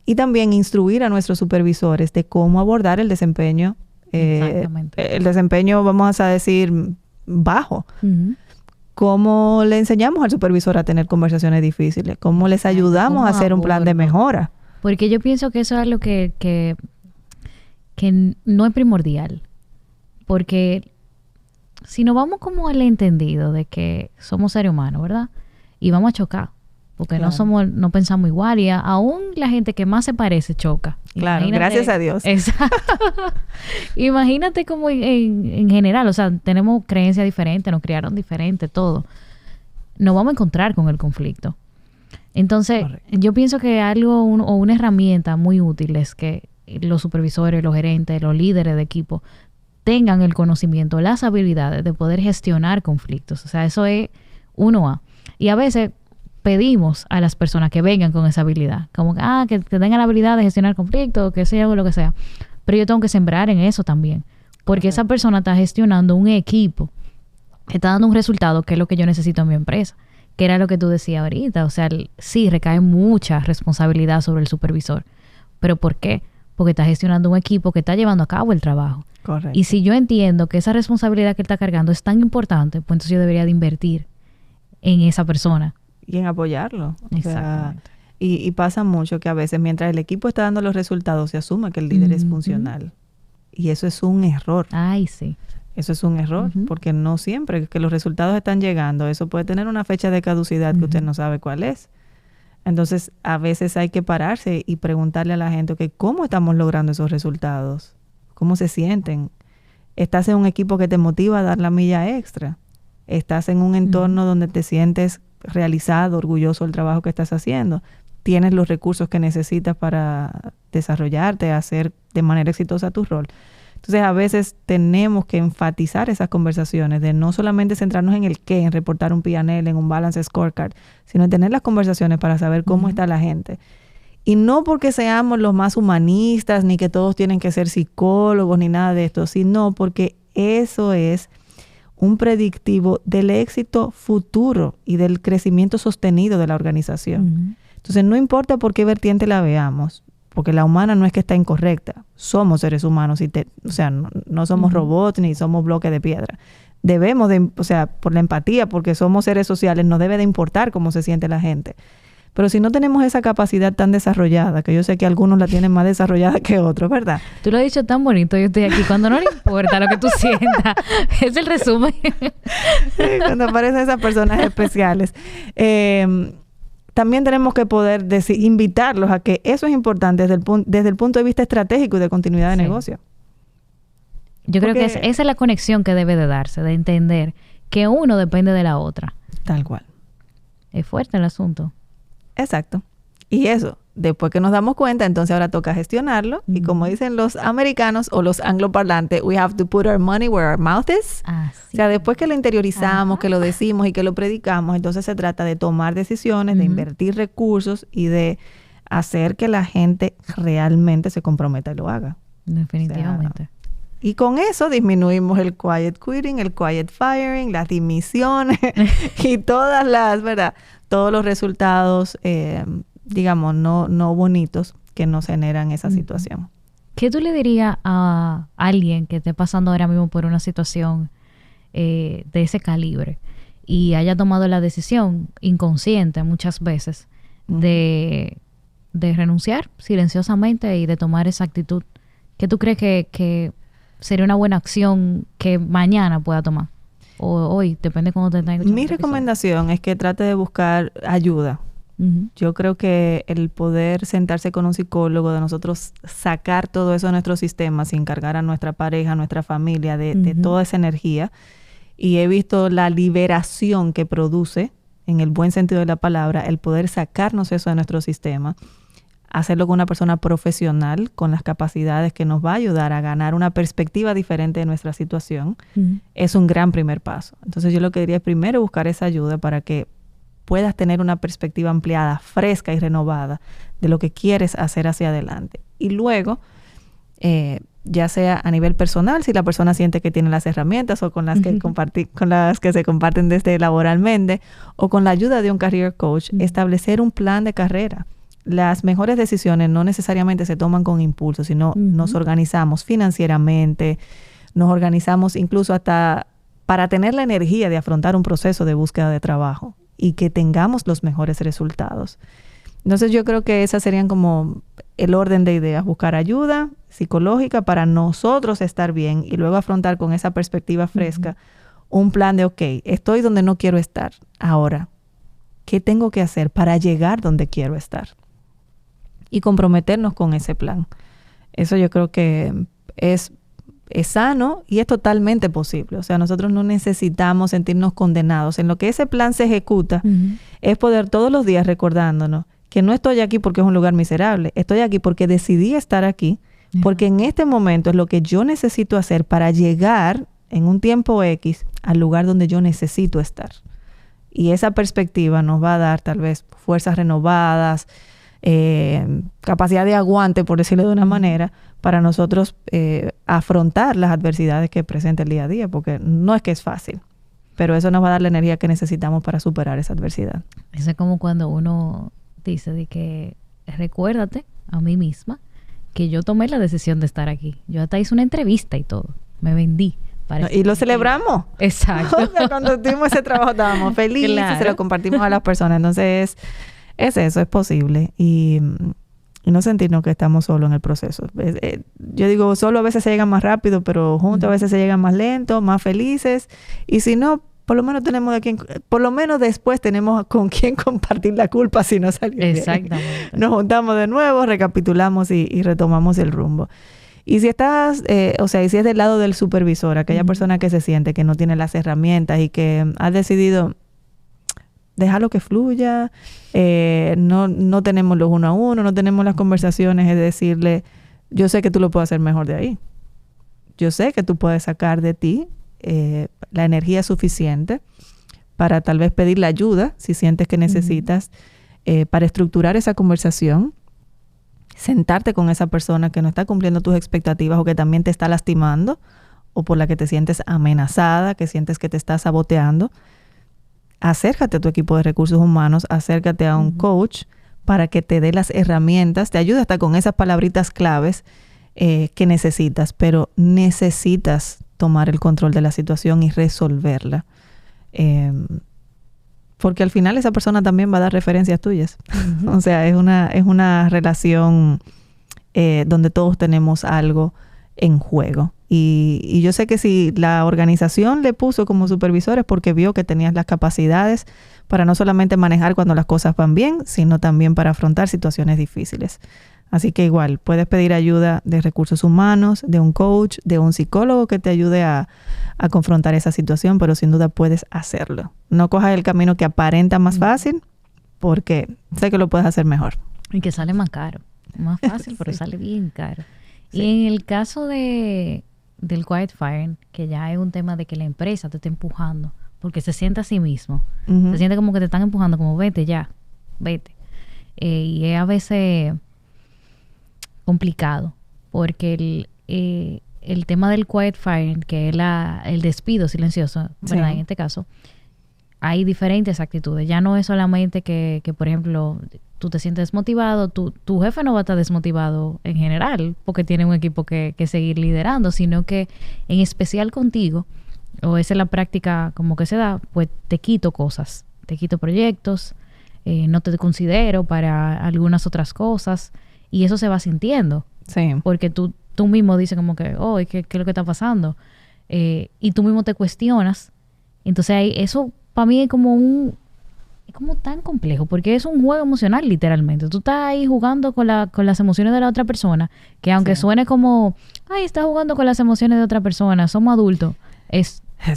Y también instruir a nuestros supervisores de cómo abordar el desempeño. El desempeño, vamos a decir, bajo. ¿Cómo le enseñamos al supervisor a tener conversaciones difíciles? ¿Cómo les ayudamos a hacer un plan de mejora? Porque yo pienso que eso es algo que no es primordial. Porque si nos vamos como al entendido de que somos seres humanos, ¿verdad? Y vamos a chocar. Porque claro, no pensamos igual y aún la gente que más se parece choca. Claro, gracias a Dios. Exacto. Imagínate como en general, o sea, tenemos creencias diferentes, nos criaron diferente, todo. Nos vamos a encontrar con el conflicto. Entonces, correcto, yo pienso que algo o una herramienta muy útil es que los supervisores, los gerentes, los líderes de equipo tengan el conocimiento, las habilidades de poder gestionar conflictos. O sea, eso es 1A. Y a veces pedimos a las personas que vengan con esa habilidad, como que tengan la habilidad de gestionar conflictos, que sea o lo que sea, pero yo tengo que sembrar en eso también, porque esa persona está gestionando un equipo, está dando un resultado que es lo que yo necesito en mi empresa, que era lo que tú decías ahorita. O sea, sí, recae mucha responsabilidad sobre el supervisor, pero ¿por qué? Porque está gestionando un equipo que está llevando a cabo el trabajo. Correcto. Y si yo entiendo que esa responsabilidad que él está cargando es tan importante, pues entonces yo debería de invertir en esa persona. Y en apoyarlo. Exactamente. O sea, y pasa mucho que a veces mientras el equipo está dando los resultados se asume que el líder es funcional. Y eso es un error. Ay, sí. Eso es un error, porque no siempre que los resultados están llegando, eso puede tener una fecha de caducidad que usted no sabe cuál es. Entonces, a veces hay que pararse y preguntarle a la gente que cómo estamos logrando esos resultados, cómo se sienten. ¿Estás en un equipo que te motiva a dar la milla extra? ¿Estás en un entorno donde te sientes realizado, orgulloso del trabajo que estás haciendo? ¿Tienes los recursos que necesitas para desarrollarte, hacer de manera exitosa tu rol? Entonces, a veces tenemos que enfatizar esas conversaciones de no solamente centrarnos en el qué, en reportar un P&L, en un balance scorecard, sino en tener las conversaciones para saber cómo está la gente. Y no porque seamos los más humanistas, ni que todos tienen que ser psicólogos, ni nada de esto, sino porque eso es un predictivo del éxito futuro y del crecimiento sostenido de la organización. Entonces, no importa por qué vertiente la veamos, porque la humana no es que está incorrecta. Somos seres humanos, o sea, no somos robots ni somos bloques de piedra. Debemos de, o sea, por la empatía, porque somos seres sociales, nos debe de importar cómo se siente la gente. Pero si no tenemos esa capacidad tan desarrollada, que yo sé que algunos la tienen más desarrollada que otros, ¿verdad? Tú lo has dicho tan bonito, yo estoy aquí. Cuando no le importa lo que tú sientas, es el resumen. Cuando aparecen esas personas especiales. También tenemos que poder invitarlos a que eso es importante desde el punto de vista estratégico y de continuidad de negocio. Yo creo que esa es la conexión que debe de darse, de entender que uno depende de la otra. Tal cual. Es fuerte el asunto. Exacto. Y eso, después que nos damos cuenta, entonces ahora toca gestionarlo. Y como dicen los americanos o los angloparlantes, we have to put our money where our mouth is. O sea, después que lo interiorizamos, que lo decimos y que lo predicamos, entonces se trata de tomar decisiones, de invertir recursos y de hacer que la gente realmente se comprometa y lo haga. Definitivamente. O sea, y con eso disminuimos el quiet quitting, el quiet firing, las dimisiones y todas las, ¿verdad? Todos los resultados, digamos, no bonitos que nos generan esa situación. ¿Qué tú le dirías a alguien que esté pasando ahora mismo por una situación de ese calibre y haya tomado la decisión inconsciente muchas veces de renunciar silenciosamente y de tomar esa actitud? ¿Qué tú crees que sería una buena acción que mañana pueda tomar? O hoy, depende de cómo te tengas que escuchar. Mi recomendación es que trate de buscar ayuda. Yo creo que el poder sentarse con un psicólogo, de nosotros sacar todo eso de nuestro sistema sin cargar a nuestra pareja, a nuestra familia, de toda esa energía. Y he visto la liberación que produce, en el buen sentido de la palabra, el poder sacarnos eso de nuestro sistema, hacerlo con una persona profesional, con las capacidades que nos va a ayudar a ganar una perspectiva diferente de nuestra situación, es un gran primer paso. Entonces yo lo que diría es primero buscar esa ayuda para que puedas tener una perspectiva ampliada, fresca y renovada de lo que quieres hacer hacia adelante. Y luego, ya sea a nivel personal, si la persona siente que tiene las herramientas o con las que se comparten desde laboralmente, o con la ayuda de un career coach, establecer un plan de carrera. Las mejores decisiones no necesariamente se toman con impulso, sino nos organizamos financieramente, nos organizamos incluso hasta para tener la energía de afrontar un proceso de búsqueda de trabajo y que tengamos los mejores resultados. Entonces yo creo que esas serían como el orden de ideas, buscar ayuda psicológica para nosotros estar bien y luego afrontar con esa perspectiva fresca un plan de, ok, estoy donde no quiero estar. Ahora, ¿qué tengo que hacer para llegar donde quiero estar? Y comprometernos con ese plan. Eso yo creo que es sano y es totalmente posible. O sea, nosotros no necesitamos sentirnos condenados. En lo que ese plan se ejecuta es poder todos los días recordándonos que no estoy aquí porque es un lugar miserable. Estoy aquí porque decidí estar aquí, porque en este momento es lo que yo necesito hacer para llegar en un tiempo X al lugar donde yo necesito estar. Y esa perspectiva nos va a dar tal vez fuerzas renovadas, capacidad de aguante, por decirlo de una manera, para nosotros afrontar las adversidades que presenta el día a día, porque no es que es fácil, pero eso nos va a dar la energía que necesitamos para superar esa adversidad. Eso es como cuando uno dice de que recuérdate a mí misma que yo tomé la decisión de estar aquí. Yo hasta hice una entrevista y todo. Me vendí. Y lo celebramos. Exacto. O sea, cuando tuvimos ese trabajo estábamos felices, claro. Se lo compartimos a las personas. Entonces, es eso, es posible. Y no sentirnos que estamos solos en el proceso. Yo digo, solo a veces se llegan más rápido, pero juntos a veces se llegan más lento, más felices. Y si no, por lo menos por lo menos después tenemos con quién compartir la culpa si no salió bien. Exactamente. Nos juntamos de nuevo, recapitulamos y retomamos el rumbo. Y si estás, y si es del lado del supervisor, aquella persona que se siente que no tiene las herramientas y que ha decidido dejarlo que fluya, no tenemos los uno a uno, no tenemos las conversaciones, es decirle, yo sé que tú lo puedes hacer mejor de ahí. Yo sé que tú puedes sacar de ti la energía suficiente para tal vez pedir la ayuda, si sientes que necesitas, para estructurar esa conversación, sentarte con esa persona que no está cumpliendo tus expectativas o que también te está lastimando o por la que te sientes amenazada, que sientes que te está saboteando. Acércate a tu equipo de recursos humanos, acércate a un coach para que te dé las herramientas, te ayude hasta con esas palabritas claves que necesitas, pero necesitas tomar el control de la situación y resolverla. porque al final esa persona también va a dar referencias tuyas. O sea, es una relación donde todos tenemos algo en juego. Y yo sé que si la organización le puso como supervisores porque vio que tenías las capacidades para no solamente manejar cuando las cosas van bien, sino también para afrontar situaciones difíciles. Así que igual, puedes pedir ayuda de recursos humanos, de un coach, de un psicólogo que te ayude a confrontar esa situación, pero sin duda puedes hacerlo. No cojas el camino que aparenta más fácil, porque sé que lo puedes hacer mejor. Y que sale más caro. Más fácil, pero sale bien caro. Sí. Y en el caso del quiet firing, que ya es un tema de que la empresa te está empujando, porque se siente a sí mismo. Se siente como que te están empujando, como vete ya, vete. Y es a veces complicado, porque el tema del quiet firing, que es el despido silencioso, ¿verdad? En este caso, hay diferentes actitudes. Ya no es solamente que por ejemplo, tú te sientes desmotivado, tu jefe no va a estar desmotivado en general, porque tiene un equipo que seguir liderando, sino que en especial contigo, o esa es la práctica como que se da, pues te quito cosas, te quito proyectos, no te considero para algunas otras cosas, y eso se va sintiendo. Sí. Porque tú mismo dices como que, ¿qué es lo que está pasando? Y tú mismo te cuestionas. Entonces eso para mí es como tan complejo, porque es un juego emocional literalmente. Tú estás ahí jugando con las emociones de la otra persona, que aunque suene como, estás jugando con las emociones de otra persona, somos adultos,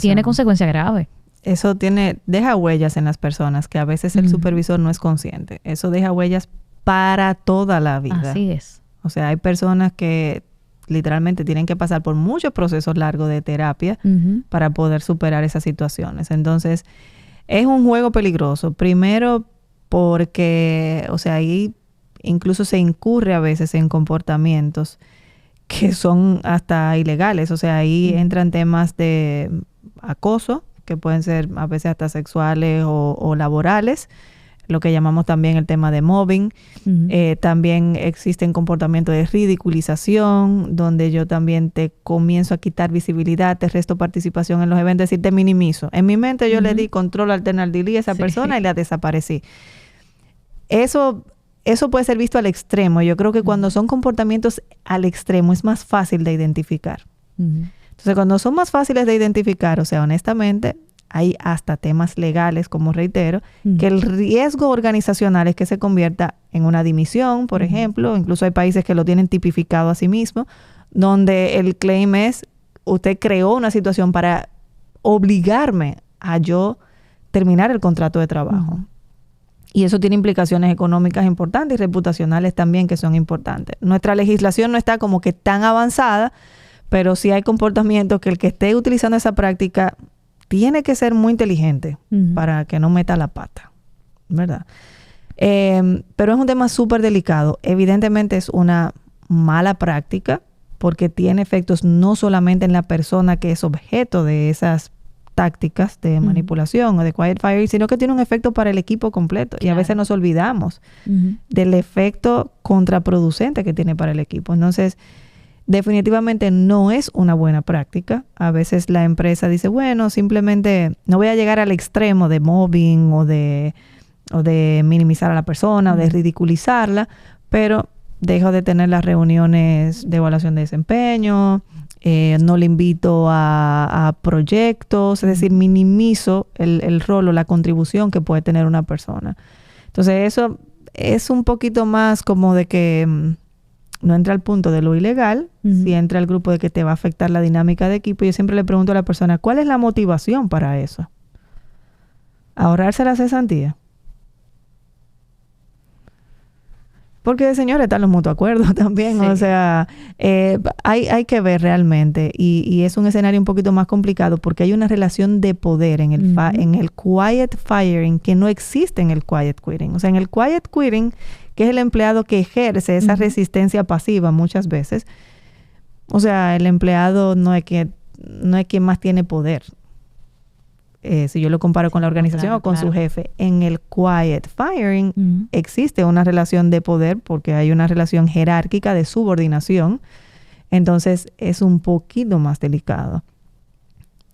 tiene consecuencias graves. Eso deja huellas en las personas, que a veces el supervisor no es consciente. Eso deja huellas para toda la vida. Así es. O sea, hay personas que literalmente tienen que pasar por muchos procesos largos de terapia para poder superar esas situaciones. Entonces, es un juego peligroso. Primero porque, o sea, ahí incluso se incurre a veces en comportamientos que son hasta ilegales. O sea, ahí entran temas de acoso, que pueden ser a veces hasta sexuales o laborales, lo que llamamos también el tema de mobbing. También existen comportamientos de ridiculización, donde yo también te comienzo a quitar visibilidad, te resto participación en los eventos, es decir, te minimizo. En mi mente yo le di control alternal delete a esa persona y la desaparecí. Eso puede ser visto al extremo. Yo creo que cuando son comportamientos al extremo es más fácil de identificar. Entonces, cuando son más fáciles de identificar, o sea, honestamente, hay hasta temas legales, como reitero, que el riesgo organizacional es que se convierta en una dimisión, por ejemplo. Incluso hay países que lo tienen tipificado a sí mismo, donde el claim es, usted creó una situación para obligarme a yo terminar el contrato de trabajo. Y eso tiene implicaciones económicas importantes y reputacionales también, que son importantes. Nuestra legislación no está como que tan avanzada, pero sí hay comportamientos que el que esté utilizando esa práctica tiene que ser muy inteligente para que no meta la pata, ¿verdad? Pero es un tema súper delicado. Evidentemente es una mala práctica porque tiene efectos no solamente en la persona que es objeto de esas tácticas de manipulación o de quiet firing, sino que tiene un efecto para el equipo completo. Claro. Y a veces nos olvidamos del efecto contraproducente que tiene para el equipo. Entonces, definitivamente no es una buena práctica. A veces la empresa dice, bueno, simplemente no voy a llegar al extremo de mobbing o de minimizar a la persona o de ridiculizarla, pero dejo de tener las reuniones de evaluación de desempeño, no le invito a proyectos, es decir, minimizo el rol o la contribución que puede tener una persona. Entonces eso es un poquito más como de que no entra al punto de lo ilegal, si entra al grupo de que te va a afectar la dinámica de equipo. Yo siempre le pregunto a la persona, ¿cuál es la motivación para eso? ¿Ahorrarse la cesantía? Porque, señores, están los mutuos acuerdos también. Sí. O sea, hay que ver realmente. Y es un escenario un poquito más complicado porque hay una relación de poder en el quiet firing que no existe en el quiet quitting. O sea, en el quiet quitting, que es el empleado que ejerce esa resistencia pasiva muchas veces, o sea, el empleado no es quien más tiene poder. Si yo lo comparo con la organización o con su jefe, en el quiet firing existe una relación de poder porque hay una relación jerárquica de subordinación. Entonces, es un poquito más delicado.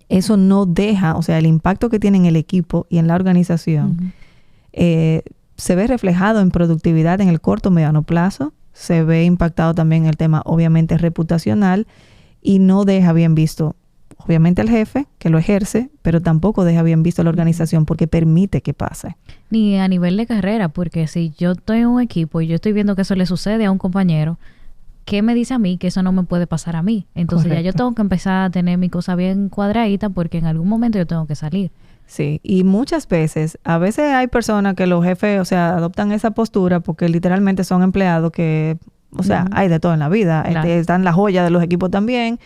eso no deja, o sea, el impacto que tiene en el equipo y en la organización se ve reflejado en productividad en el corto, mediano plazo, se ve impactado también en el tema obviamente reputacional y no deja bien visto obviamente al jefe que lo ejerce, pero tampoco deja bien visto a la organización porque permite que pase. Ni a nivel de carrera, porque si yo estoy en un equipo y yo estoy viendo que eso le sucede a un compañero, ¿qué me dice a mí que eso no me puede pasar a mí? Entonces Correcto. Ya yo tengo que empezar a tener mi cosa bien cuadradita porque en algún momento yo tengo que salir. Sí, y muchas veces, a veces hay personas que los jefes, o sea, adoptan esa postura porque literalmente son empleados que, o sea, hay de todo en la vida. Claro. Están las joyas de los equipos también,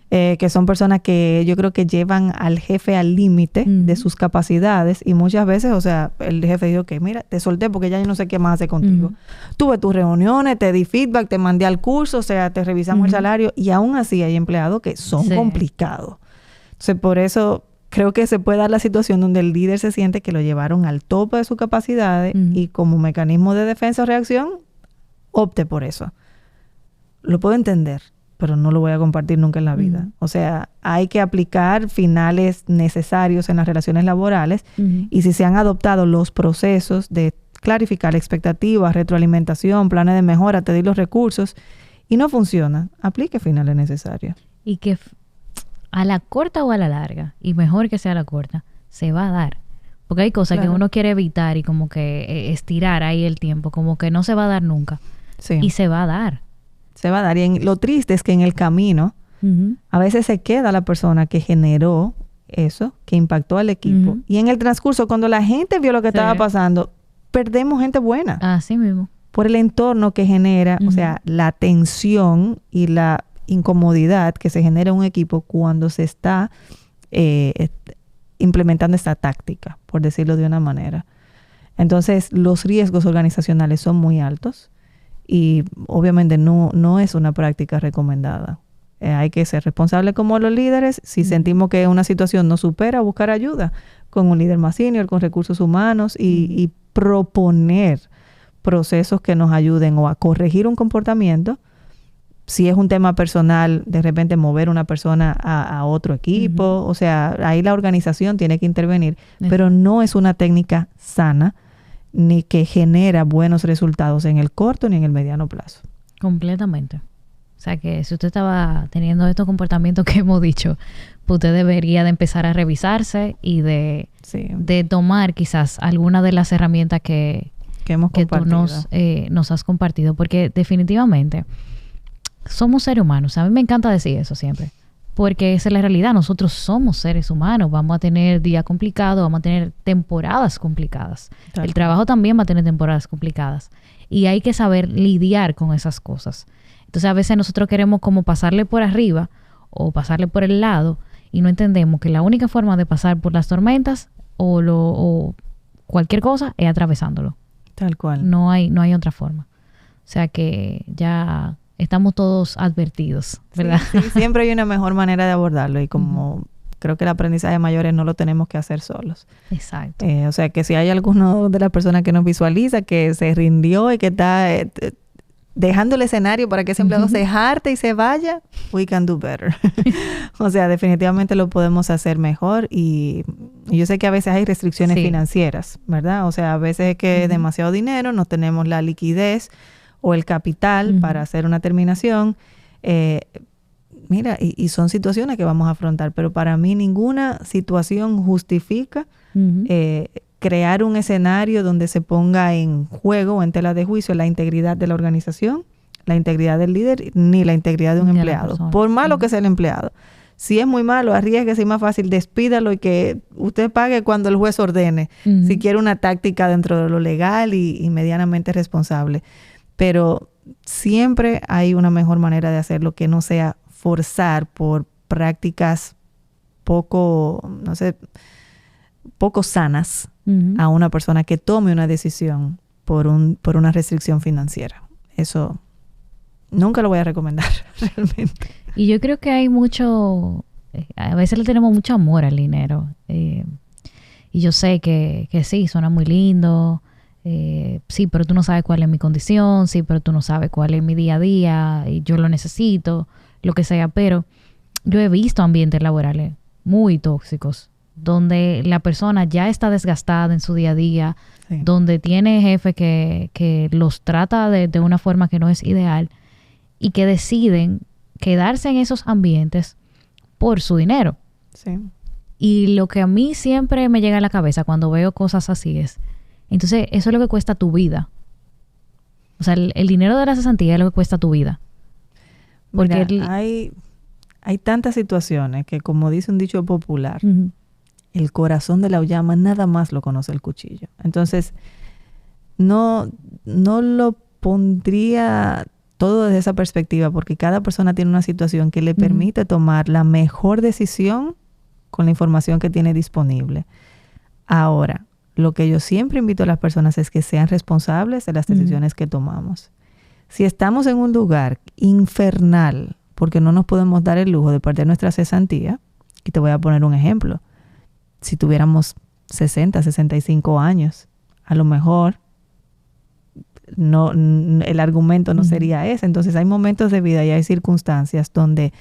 que son personas que yo creo que llevan al jefe al límite de sus capacidades y muchas veces, o sea, el jefe dice, ok, mira, te solté porque ya yo no sé qué más hacer contigo. Tuve tus reuniones, te di feedback, te mandé al curso, o sea, te revisamos el salario y aún así hay empleados que son complicados. Entonces, por eso creo que se puede dar la situación donde el líder se siente que lo llevaron al tope de sus capacidades y como mecanismo de defensa o reacción, opte por eso. Lo puedo entender, pero no lo voy a compartir nunca en la vida. O sea, hay que aplicar finales necesarios en las relaciones laborales y si se han adoptado los procesos de clarificar expectativas, retroalimentación, planes de mejora, te di los recursos y no funciona, aplique finales necesarios. Y que a la corta o a la larga, y mejor que sea a la corta, se va a dar. Porque hay cosas que uno quiere evitar y como que estirar ahí el tiempo, como que no se va a dar nunca. Sí. Y se va a dar. Se va a dar. Y lo triste es que en el camino, a veces se queda la persona que generó eso, que impactó al equipo. Y en el transcurso, cuando la gente vio lo que estaba pasando, perdemos gente buena. Así mismo. Por el entorno que genera, o sea, la tensión y la incomodidad que se genera en un equipo cuando se está implementando esta táctica, por decirlo de una manera. Entonces, los riesgos organizacionales son muy altos y obviamente no es una práctica recomendada. Hay que ser responsable como los líderes. Si sentimos que una situación no supera, buscar ayuda con un líder más senior, con recursos humanos y proponer procesos que nos ayuden o a corregir un comportamiento. Si es un tema personal, de repente mover una persona a otro equipo. O sea, ahí la organización tiene que intervenir. Pero no es una técnica sana ni que genera buenos resultados en el corto ni en el mediano plazo. Completamente. O sea que si usted estaba teniendo estos comportamientos que hemos dicho, pues usted debería de empezar a revisarse y de tomar quizás alguna de las herramientas que tú nos has compartido. Porque definitivamente somos seres humanos. A mí me encanta decir eso siempre. Porque esa es la realidad. Nosotros somos seres humanos. Vamos a tener días complicados, vamos a tener temporadas complicadas. Claro. El trabajo también va a tener temporadas complicadas. Y hay que saber lidiar con esas cosas. Entonces, a veces nosotros queremos como pasarle por arriba o pasarle por el lado y no entendemos que la única forma de pasar por las tormentas o cualquier cosa es atravesándolo. Tal cual. No hay otra forma. O sea que ya estamos todos advertidos, ¿verdad? Sí, siempre hay una mejor manera de abordarlo y como creo que el aprendizaje de mayores no lo tenemos que hacer solos. Exacto. O sea que si hay alguno de las personas que nos visualiza que se rindió y que está dejando el escenario para que ese empleado se jarte y se vaya, we can do better. O sea, definitivamente lo podemos hacer mejor y yo sé que a veces hay restricciones financieras, ¿verdad? O sea, a veces es que es demasiado dinero, no tenemos la liquidez o el capital para hacer una terminación. Mira, y son situaciones que vamos a afrontar, pero para mí ninguna situación justifica crear un escenario donde se ponga en juego o en tela de juicio la integridad de la organización, la integridad del líder, ni la integridad de un empleado. Por malo que sea el empleado. Si es muy malo, arriesgue, es más fácil, despídalo y que usted pague cuando el juez ordene, si quiere una táctica dentro de lo legal y medianamente responsable. Pero siempre hay una mejor manera de hacerlo que no sea forzar por prácticas poco sanas a una persona que tome una decisión por una restricción financiera. Eso nunca lo voy a recomendar realmente. Y yo creo que hay mucho, a veces le tenemos mucho amor al dinero. Y yo sé que sí, suena muy lindo. Sí, pero tú no sabes cuál es mi condición. Sí, pero tú no sabes cuál es mi día a día. Y yo lo necesito, lo que sea. Pero yo he visto ambientes laborales muy tóxicos, donde la persona ya está desgastada en su día a día, Sí. donde tiene jefe que los trata de una forma que no es ideal y que deciden quedarse en esos ambientes por su dinero. Sí. Y lo que a mí siempre me llega a la cabeza cuando veo cosas así es, entonces eso es lo que cuesta tu vida. O sea, el dinero de la cesantía es lo que cuesta tu vida. Porque Mira, hay tantas situaciones que, como dice un dicho popular, uh-huh. el corazón de la llama nada más lo conoce el cuchillo. Entonces, no lo pondría todo desde esa perspectiva, porque cada persona tiene una situación que le permite tomar la mejor decisión con la información que tiene disponible. Ahora, lo que yo siempre invito a las personas es que sean responsables de las decisiones que tomamos. Si estamos en un lugar infernal, porque no nos podemos dar el lujo de perder nuestra cesantía, y te voy a poner un ejemplo. Si tuviéramos 60, 65 años, a lo mejor no, el argumento no sería ese. Entonces hay momentos de vida y hay circunstancias donde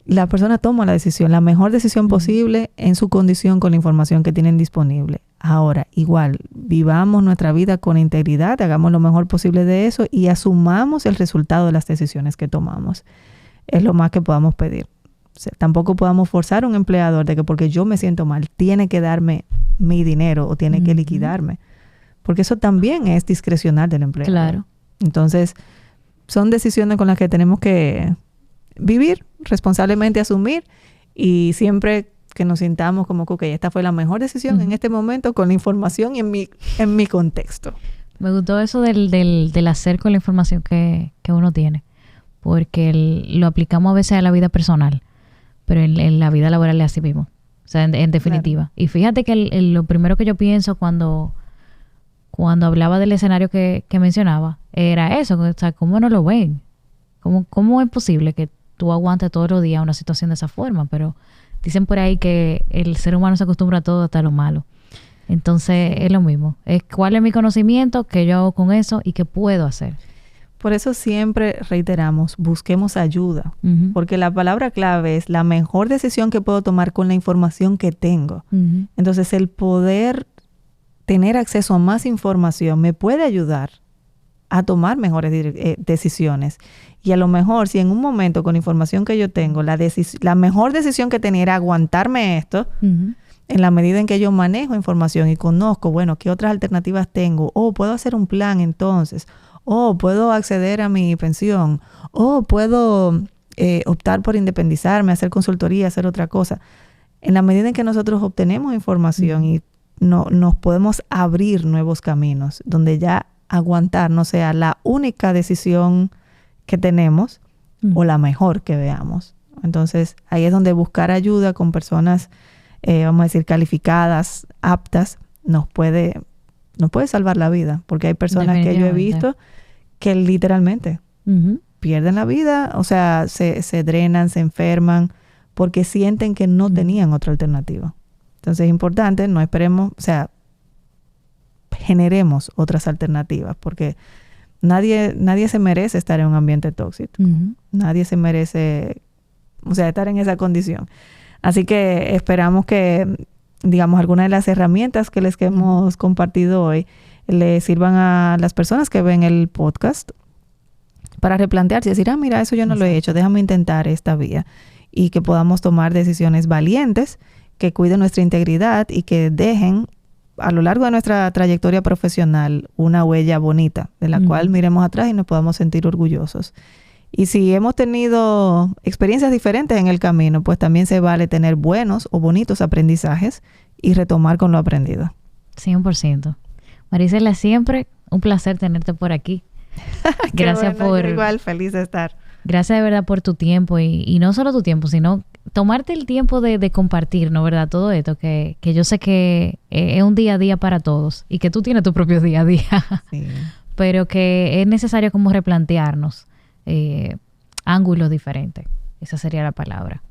la persona toma la decisión, la mejor decisión posible en su condición con la información que tienen disponible. Ahora, igual, vivamos nuestra vida con integridad, hagamos lo mejor posible de eso y asumamos el resultado de las decisiones que tomamos. Es lo más que podamos pedir. O sea, tampoco podamos forzar a un empleador de que porque yo me siento mal, tiene que darme mi dinero o tiene que liquidarme. Porque eso también es discrecional del empleador. Claro. Entonces, son decisiones con las que tenemos que vivir, responsablemente asumir, y siempre que nos sintamos como que okay, esta fue la mejor decisión en este momento con la información y en mi contexto. Me gustó eso del hacer con la información que uno tiene, porque lo aplicamos a veces a la vida personal, pero en la vida laboral es así mismo, o sea, en definitiva. Claro. Y fíjate que lo primero que yo pienso cuando hablaba del escenario que mencionaba, era eso, o sea, ¿cómo no lo ven? ¿Cómo es posible que tú aguantes todos los días una situación de esa forma? Pero dicen por ahí que el ser humano se acostumbra a todo, hasta lo malo. Entonces, es lo mismo. Es cuál es mi conocimiento, qué yo hago con eso y qué puedo hacer. Por eso siempre reiteramos, busquemos ayuda. Porque la palabra clave es la mejor decisión que puedo tomar con la información que tengo. Entonces, el poder tener acceso a más información me puede ayudar a tomar mejores decisiones. Y a lo mejor, si en un momento con la información que yo tengo, la mejor decisión que tenía era aguantarme esto, en la medida en que yo manejo información y conozco, bueno, qué otras alternativas tengo, puedo hacer un plan entonces, puedo acceder a mi pensión, puedo optar por independizarme, hacer consultoría, hacer otra cosa. En la medida en que nosotros obtenemos información y nos podemos abrir nuevos caminos, donde ya aguantar no sea la única decisión que tenemos o la mejor que veamos. Entonces, ahí es donde buscar ayuda con personas, vamos a decir, calificadas, aptas, nos puede salvar la vida. Porque hay personas que yo he visto que literalmente pierden la vida, o sea, se drenan, se enferman, porque sienten que no tenían otra alternativa. Entonces, es importante, no esperemos, o sea, generemos otras alternativas, porque nadie se merece estar en un ambiente tóxico. Nadie se merece, o sea, estar en esa condición. Así que esperamos que, digamos, algunas de las herramientas que les hemos compartido hoy le sirvan a las personas que ven el podcast para replantearse y decir, mira, eso yo no lo he hecho, déjame intentar esta vía. Y que podamos tomar decisiones valientes que cuiden nuestra integridad y que dejen a lo largo de nuestra trayectoria profesional una huella bonita, de la cual miremos atrás y nos podamos sentir orgullosos. Y si hemos tenido experiencias diferentes en el camino, pues también se vale tener buenos o bonitos aprendizajes y retomar con lo aprendido. 100%. Marisela, siempre un placer tenerte por aquí. Gracias por... Igual, feliz de estar. Gracias de verdad por tu tiempo y no solo tu tiempo, sino tomarte el tiempo de compartir, ¿no? ¿Verdad? Todo esto que yo sé que es un día a día para todos y que tú tienes tu propio día a día, sí. Pero que es necesario como replantearnos ángulos diferentes. Esa sería la palabra.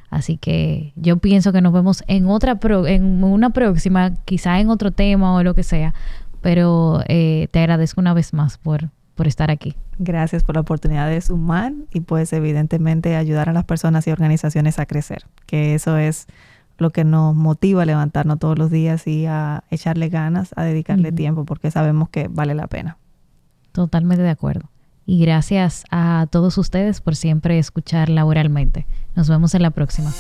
Así que yo pienso que nos vemos en una próxima, quizá en otro tema o lo que sea, pero te agradezco una vez más por por estar aquí. Gracias por la oportunidad de sumar y pues evidentemente ayudar a las personas y organizaciones a crecer, que eso es lo que nos motiva a levantarnos todos los días y a echarle ganas, a dedicarle tiempo, porque sabemos que vale la pena. Totalmente de acuerdo. Y gracias a todos ustedes por siempre escuchar Laboralmente. Nos vemos en la próxima.